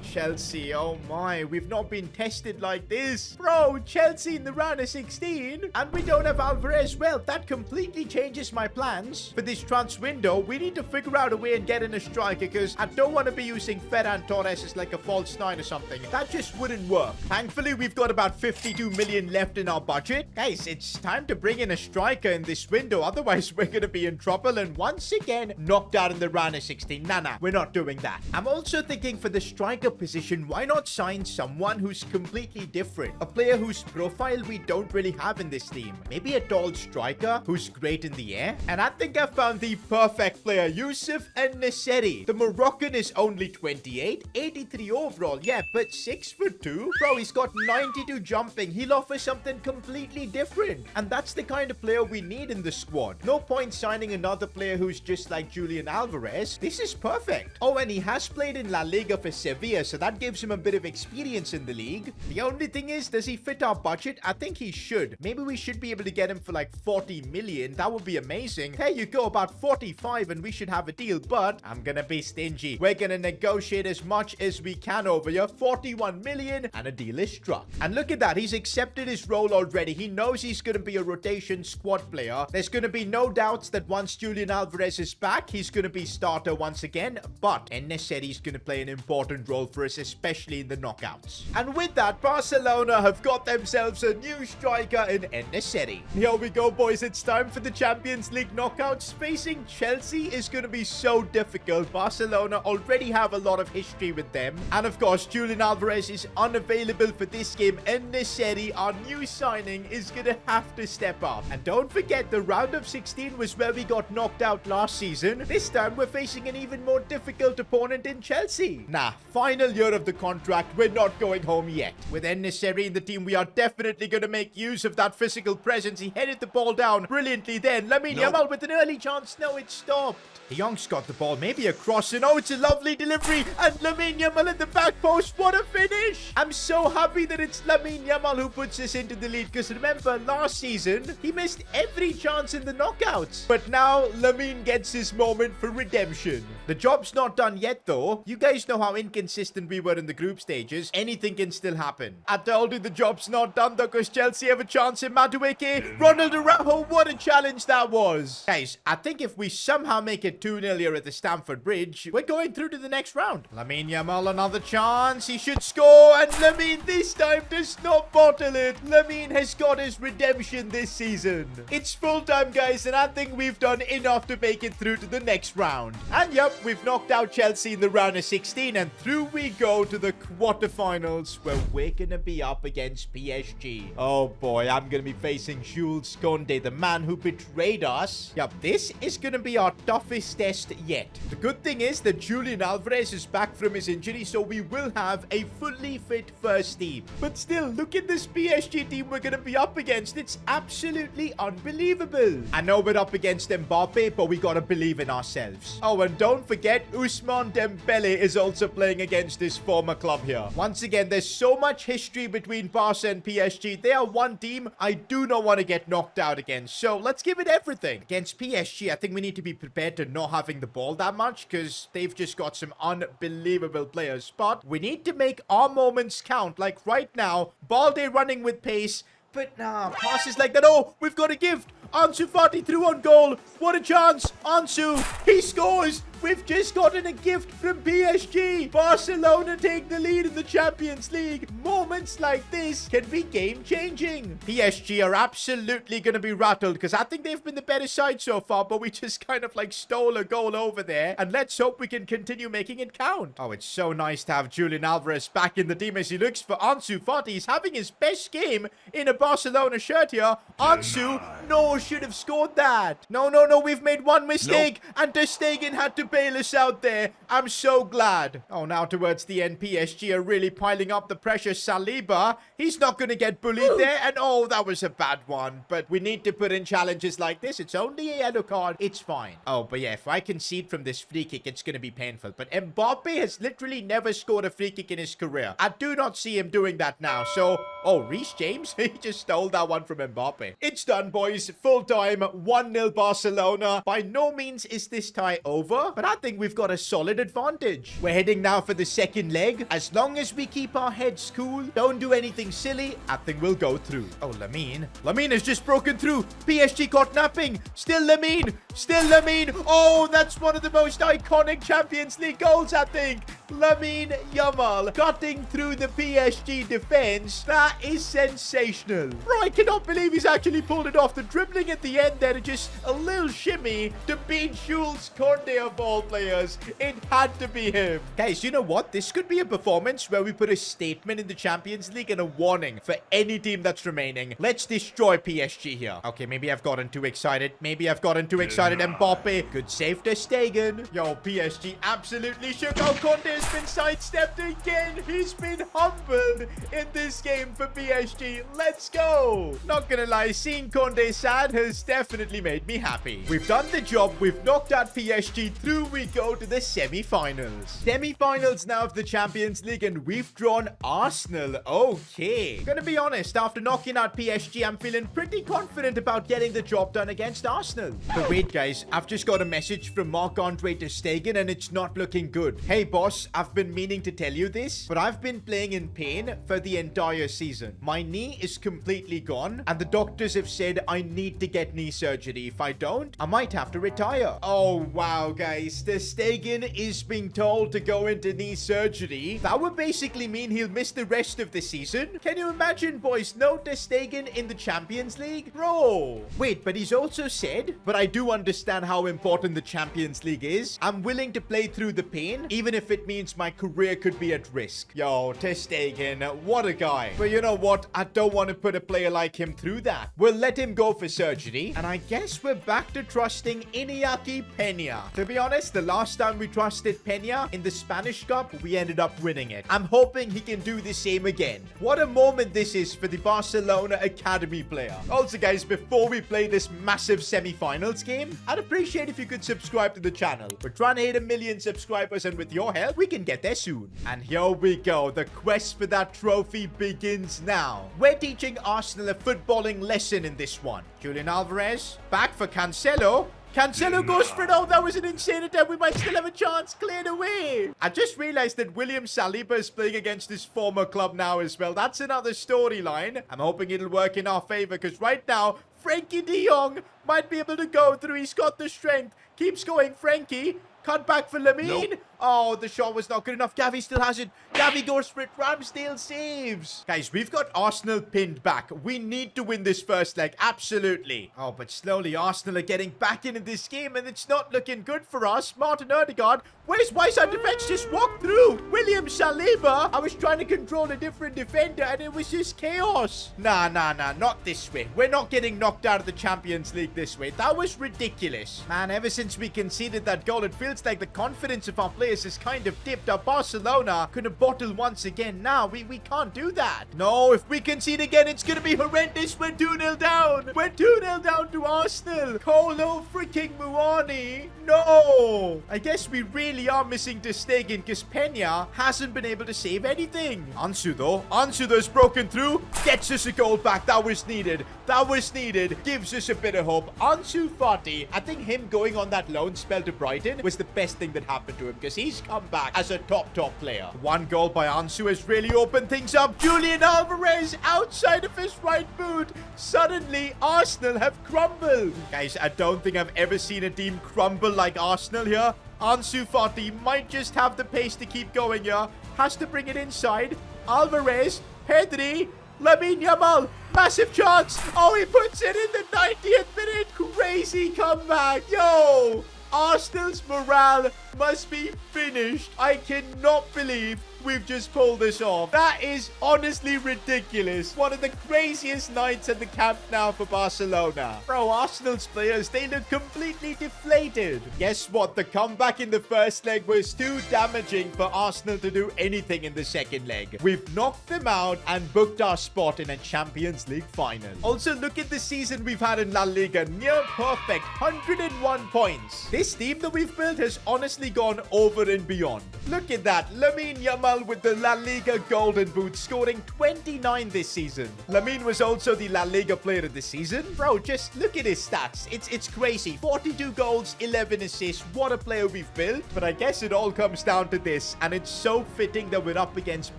Chelsea, oh my. We've not been tested like this. Bro, Chelsea in the round of 16? And we don't have Alvarez. Well, that completely changes my plans. For this transfer window, we need to figure out a way and get in a striker, because I don't want to be using Ferran Torres as like a false 9 or something. That just wouldn't work. Thankfully, we've got about 52 million left in our budget. Guys, it's time to bring in a striker in this window. Otherwise, we're going to be in trouble and once again knocked out in the round of 16. Nah, we're not doing that. I'm also thinking for the striker position, why not sign someone who's completely different? A player whose profile we don't really have in this team. Maybe a tall striker who's great in the air. And I think I found the perfect player, Yusuf En-Nesyri. The Moroccan is only 28, 83 overall. Yeah, but 6'2". Bro, he's got 92 jumping. He'll offer something completely different. And that's the kind of player we need in the squad. No point signing another player who's just like Julian Alvarez. This is perfect. Oh, and he has played in La Liga for Sevilla, so that gives him a bit of experience in the league. The only thing is, does he fit our budget? I think he should. Maybe we should be able to get him for like 40 million. That would be amazing. There you go, about 45 and we should have a deal, but I'm gonna be stingy. We're gonna negotiate as much as we can over here. 41 million and a deal is struck. And look at that. He's accepted his role already. He knows he's gonna be a rotation squad player. There's gonna be no doubts that once Julian Alvarez is back, he's gonna be starter once again, but En-Nesyri is gonna play an important role for us, especially in the knockouts. And with that, Barcelona have got themselves a new striker in En-Nesyri. Here we go, boys. It's time for the Champions League knockouts. Facing Chelsea is going to be so difficult. Barcelona already have a lot of history with them. And of course, Julian Alvarez is unavailable for this game. En-Nesyri, our new signing, is going to have to step up. And don't forget, the round of 16 was where we got knocked out last season. This time, we're facing an even more difficult opponent in Chelsea. Nah, final year of the contract. We're not going home yet. With En-Nesyri in the team, we are definitely going to make use of that physical presence. He headed the ball down brilliantly then. Lamine Yamal with an early chance. No, it stopped. De Jong's got the ball. Maybe a cross. And oh, it's a lovely delivery. And Lamine Yamal at the back post. What a finish. I'm so happy that it's Lamine Yamal who puts us into the lead. Because remember, last season, he missed every chance in the knockouts. But now, Lamine gets his moment for redemption. The job's not done yet, though. You guys know how inconsistent we were in the group stages. Anything can still happen. I told you the job's not done, though, because Chelsea have a chance in Madueke. Ronald Araujo, what a challenge that was. Guys, I think if we somehow make it 2-0 here at the Stamford Bridge, we're going through to the next round. Lamine Yamal, another chance. He should score, and Lamine this time does not bottle it. Lamine has got his redemption this season. It's full time, guys, and I think we've done enough to make it through to the next round. And yep, we've knocked out Chelsea in the round of 16, and through we go to the quarterfinals, where we're gonna be up against PSG. Oh boy, I'm gonna be facing Jules Koundé, the man who betrayed us. Yep, this is gonna be our toughest test yet. The good thing is that Julian Alvarez is back from his injury, so we will have a fully fit first team. But still, look at this PSG team we're gonna be up against. It's absolutely unbelievable. I know we're up against Mbappe, but we gotta believe in ourselves. Oh, and don't forget, Ousmane Dembele is also playing against his former club here. Once again, there's so much history between Barca and PSG. They are one team I do not want to get knocked out against. So let's give it everything. Against PSG, I think we need to be prepared to not having the ball that much, because they've just got some unbelievable players. But we need to make our moments count. Like right now, Balde running with pace. But nah, passes like that. Oh, we've got a gift. Ansu Fati through on goal. What a chance. Ansu, he scores. We've just gotten a gift from PSG. Barcelona take the lead in the Champions League. Moments like this can be game-changing. PSG are absolutely going to be rattled, because I think they've been the better side so far, but we just kind of like stole a goal over there. And let's hope we can continue making it count. Oh, it's so nice to have Julian Alvarez back in the team as he looks for Ansu Fati. He's having his best game in a Barcelona shirt here. Ansu, no, should have scored that. No, we've made one mistake. Nope. And Ter Stegen had to bail us out there. I'm so glad. Oh, now towards the end, PSG are really piling up the pressure. Saliba, he's not going to get bullied there. And oh, that was a bad one. But we need to put in challenges like this. It's only a yellow card. It's fine. Oh, but yeah, if I concede from this free kick, it's going to be painful. But Mbappe has literally never scored a free kick in his career. I do not see him doing that now. So, oh, Reece James, he just stole that one from Mbappe. It's done, boys. Full time, 1-0 Barcelona. By no means is this tie over, but I think we've got a solid advantage. We're heading now for the second leg. As long as we keep our heads cool, don't do anything silly, I think we'll go through. Oh, Lamine. Lamine has just broken through. PSG caught napping. Still Lamine. Still Lamine. Oh, that's one of the most iconic Champions League goals, I think. Lamine Yamal cutting through the PSG defense. That is sensational. Bro, I cannot believe he's actually pulled it off. The dribbling at the end there, just a little shimmy to beat Jules Koundé of all players. It had to be him. Guys, you know what? This could be a performance where we put a statement in the Champions League and a warning for any team that's remaining. Let's destroy PSG here. Okay, maybe I've gotten too excited. Mbappe. Good save to Stegen. Yo, PSG absolutely shook. Oh, Koundé has been sidestepped again. He's been humbled in this game for PSG. Let's go. Not gonna lie, seeing Koundé sad has definitely made me happy. We've done the job. We've knocked out PSG through. We go to the semi-finals. Semi-finals now of the Champions League, and we've drawn Arsenal. Okay. Gonna be honest, after knocking out PSG, I'm feeling pretty confident about getting the job done against Arsenal. But wait, guys, I've just got a message from Marc-Andre ter Stegen, and it's not looking good. Hey, boss, I've been meaning to tell you this, but I've been playing in pain for the entire season. My knee is completely gone, and the doctors have said I need to get knee surgery. If I don't, I might have to retire. Oh, wow, guys. Ter Stegen is being told to go into knee surgery. That would basically mean he'll miss the rest of the season. Can you imagine, boys? No Ter Stegen in the Champions League? Bro. Wait, but he's also said, but I do understand how important the Champions League is. I'm willing to play through the pain, even if it means my career could be at risk. Yo, Ter Stegen, what a guy. But you know what? I don't want to put a player like him through that. We'll let him go for surgery, and I guess we're back to trusting Iñaki Peña. To be honest, the last time we trusted Peña in the Spanish Cup, we ended up winning it. I'm hoping he can do the same again. What a moment this is for the Barcelona Academy player. Also, guys, before we play this massive semi-finals game, I'd appreciate if you could subscribe to the channel. We're trying to hit 1 million subscribers, and with your help, we can get there soon. And here we go. The quest for that trophy begins now. We're teaching Arsenal a footballing lesson in this one. Julian Alvarez, back for Cancelo. Cancelo goes for it. Oh, that was an insane attempt. We might still have a chance. Cleared away. I just realized that William Saliba is playing against his former club now as well. That's another storyline. I'm hoping it'll work in our favor, because right now, Frankie de Jong might be able to go through. He's got the strength. Keeps going, Frankie. Cut back for Lamine. Nope. Oh, the shot was not good enough. Gavi still has it. Gavi goes for it. Ramsdale saves. Guys, we've got Arsenal pinned back. We need to win this first leg. Absolutely. Oh, but slowly Arsenal are getting back into this game, and it's not looking good for us. Martin Odegaard. Why is our defense just walked through? William Saliba. I was trying to control a different defender, and it was just chaos. Nah. Not this way. We're not getting knocked out of the Champions League this way. That was ridiculous. Man, ever since we conceded that goal, it feels like the confidence of our players has kind of dipped. Our Barcelona could have bottled once again. Now, we can't do that. No, if we concede again, it's going to be horrendous. We're 2-0 down. We're 2-0 down to Arsenal. Kolo freaking Muani. No. I guess we really are missing Ter Stegen, because Peña hasn't been able to save anything. Ansu, though. Ansu's broken through. Gets us a goal back. That was needed. That was needed. Gives us a bit of hope. Ansu Fati. I think him going on that loan spell to Brighton was the best thing that happened to him, because he's come back as a top player. One goal by Ansu has really opened things up. Julian Alvarez outside of his right boot. Suddenly, Arsenal have crumbled. Guys, I don't think I've ever seen a team crumble like Arsenal here. Ansu Fati might just have the pace to keep going here. Has to bring it inside. Alvarez, Pedri, Lamine Yamal, massive chance. Oh, he puts it in the 90th minute. Crazy comeback. Yo, Arsenal's morale must be finished. I cannot believe we've just pulled this off. That is honestly ridiculous. One of the craziest nights at the Camp Nou for Barcelona. Bro, Arsenal's players, they look completely deflated. Guess what? The comeback in the first leg was too damaging for Arsenal to do anything in the second leg. We've knocked them out and booked our spot in a Champions League final. Also, look at the season we've had in La Liga. Near perfect, 101 points. This team that we've built has honestly gone over and beyond. Look at that. Lamine Yamal with the La Liga Golden Boot, scoring 29 this season. Lamine was also the La Liga Player of the Season. Bro, just look at his stats. It's crazy. 42 goals, 11 assists. What a player we've built. But I guess it all comes down to this, and it's so fitting that we're up against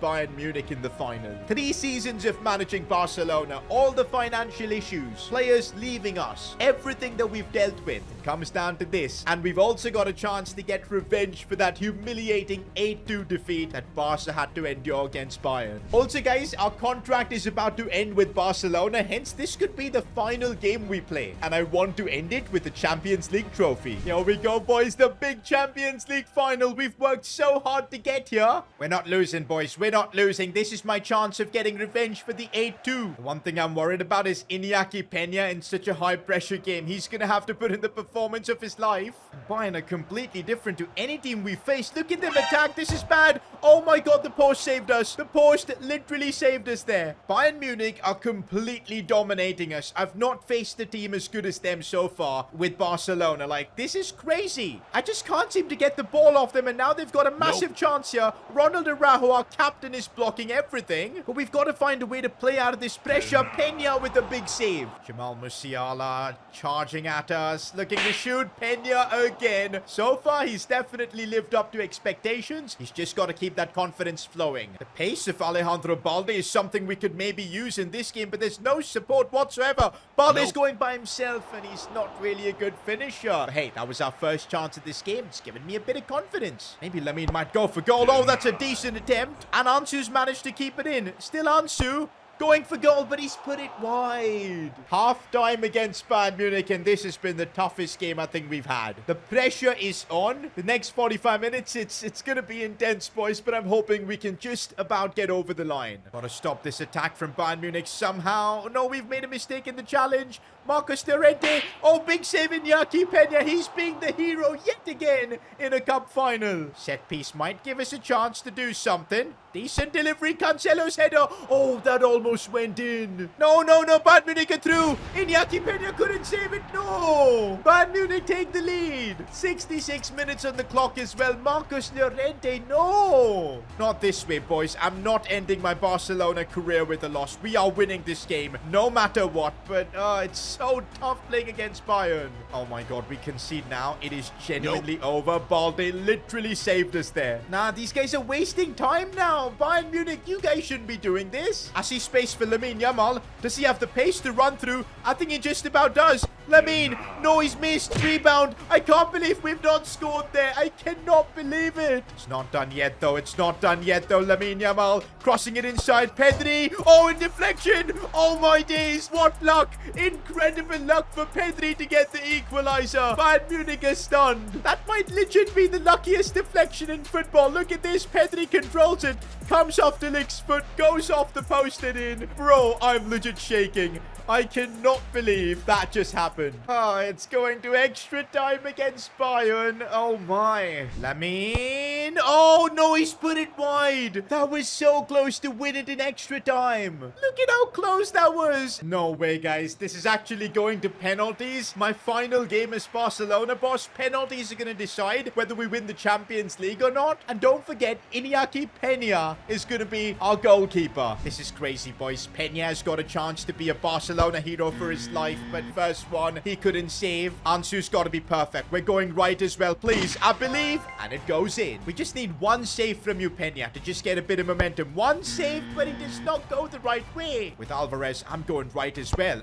Bayern Munich in the final. 3 seasons of managing Barcelona, all the financial issues, players leaving us, everything that we've dealt with, it comes down to this. And we've also got a chance to get revenge for that humiliating 8-2 defeat that Barca had to endure against Bayern. Also, guys, our contract is about to end with Barcelona, hence this could be the final game we play. And I want to end it with the Champions League trophy. Here we go, boys, the big Champions League final. We've worked so hard to get here. We're not losing, boys. We're not losing. This is my chance of getting revenge for the 8-2. The one thing I'm worried about is Iñaki Peña in such a high-pressure game. He's going to have to put in the performance of his life. Bayern are completely different to any team we faced. Look at them attack. This is bad. Oh my god, the post saved us. The post literally saved us there. Bayern Munich are completely dominating us. I've not faced a team as good as them so far with Barcelona. Like, this is crazy. I just can't seem to get the ball off them, and now they've got a massive chance here. Ronald Araujo, our captain, is blocking everything, but we've got to find a way to play out of this pressure. Peña with a big save. Jamal Musiala charging at us, looking to shoot. Peña again. So far, he's definitely lived up to expectations. He's just got to keep that confidence flowing. The pace of Alejandro Balde is something we could maybe use in this game, but there's no support whatsoever. Balde's going by himself, and he's not really a good finisher. But hey, that was our first chance at this game. It's given me a bit of confidence. Maybe Lamine might go for goal. Oh, that's a decent attempt. And Ansu's managed to keep it in. Still Ansu going for goal, but he's put it wide. Half time against Bayern Munich, and this has been the toughest game I think we've had. The pressure is on. The next 45 minutes, it's going to be intense, boys, but I'm hoping we can just about get over the line. Got to stop this attack from Bayern Munich somehow. No, we've made a mistake in the challenge. Marcos Llorente. Oh, big save Iñaki Peña. He's being the hero yet again in a cup final. Set piece might give us a chance to do something. Decent delivery. Cancelo's header. Oh, that almost went in. No. Bayern Munich are through. Iñaki Peña couldn't save it. No. Bayern Munich take the lead. 66 minutes on the clock as well. Marcos Llorente. No. Not this way, boys. I'm not ending my Barcelona career with a loss. We are winning this game no matter what. But it's so tough playing against Bayern. Oh my god, we concede now. It is genuinely over. Balde literally saved us there. Nah, these guys are wasting time now. Bayern Munich, you guys shouldn't be doing this. I see space for Lamine Yamal. Does he have the pace to run through? I think he just about does. Lamine, no, he's missed. Rebound. I can't believe we've not scored there. I cannot believe it. It's not done yet, though. Lamine Yamal crossing it inside. Pedri. Oh, in deflection. Oh, my days. What luck. Incredible luck for Pedri to get the equalizer. Bayern Munich is stunned. That might legit be the luckiest deflection in football. Look at this. Pedri controls it. Comes off De Ligt's foot. Goes off the post and in. Bro, I'm legit shaking. I cannot believe that just happened. Oh, it's going to extra time against Bayern. Oh, my. Lamine. Oh, no, he's put it wide. That was so close to win it in extra time. Look at how close that was. No way, guys. This is actually going to penalties. My final game as Barcelona, boss. Penalties are going to decide whether we win the Champions League or not. And don't forget, Iñaki Peña is going to be our goalkeeper. This is crazy, boys. Peña has got a chance to be a Barcelona hero for his life, but first one he couldn't save. Ansu's got to be perfect. We're going right as well, please. I believe, and it goes in. We just need one save from you, Peña, to just get a bit of momentum. One save, but it does not go the right way. With Alvarez, I'm going right as well.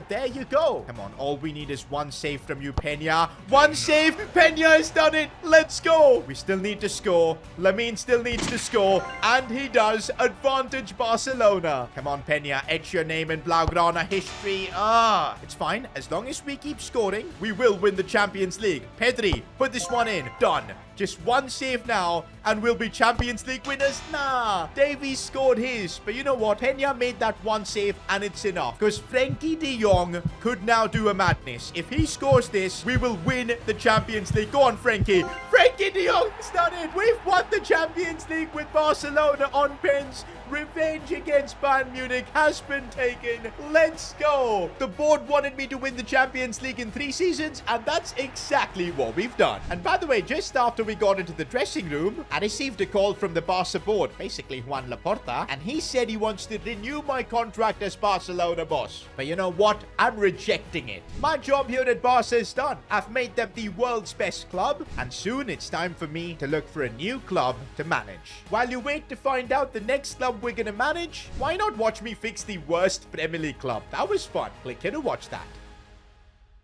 There you go. Come on, all we need is one save from you, Peña. One save. Peña has done it. Let's go. We still need to score. Lamine still needs to score, and he does. Advantage Barcelona. Come on, Peña, etch your name in Blaugrana history. It's fine. As long as we keep scoring, we will win the Champions League. Pedri, put this one in. Done. Just one save now, and we'll be Champions League winners. Nah, Davies scored his. But you know what? Pena made that one save, and it's enough. Because Frankie de Jong could now do a madness. If he scores this, we will win the Champions League. Go on, Frankie. Frankie de Jong, it's done it. We've won the Champions League with Barcelona on pens. Revenge against Bayern Munich has been taken. Let's go. The board wanted me to win the Champions League in 3 seasons, and that's exactly what we've done. And by the way, just after we got into the dressing room, I received a call from the Barca board, basically Juan Laporta, and he said he wants to renew my contract as Barcelona boss. But you know what? I'm rejecting it. My job here at Barca is done. I've made them the world's best club, and soon it's time for me to look for a new club to manage. While you wait to find out the next club we're gonna manage, why not watch me fix the worst Premier League club? That was fun. Click here to watch that.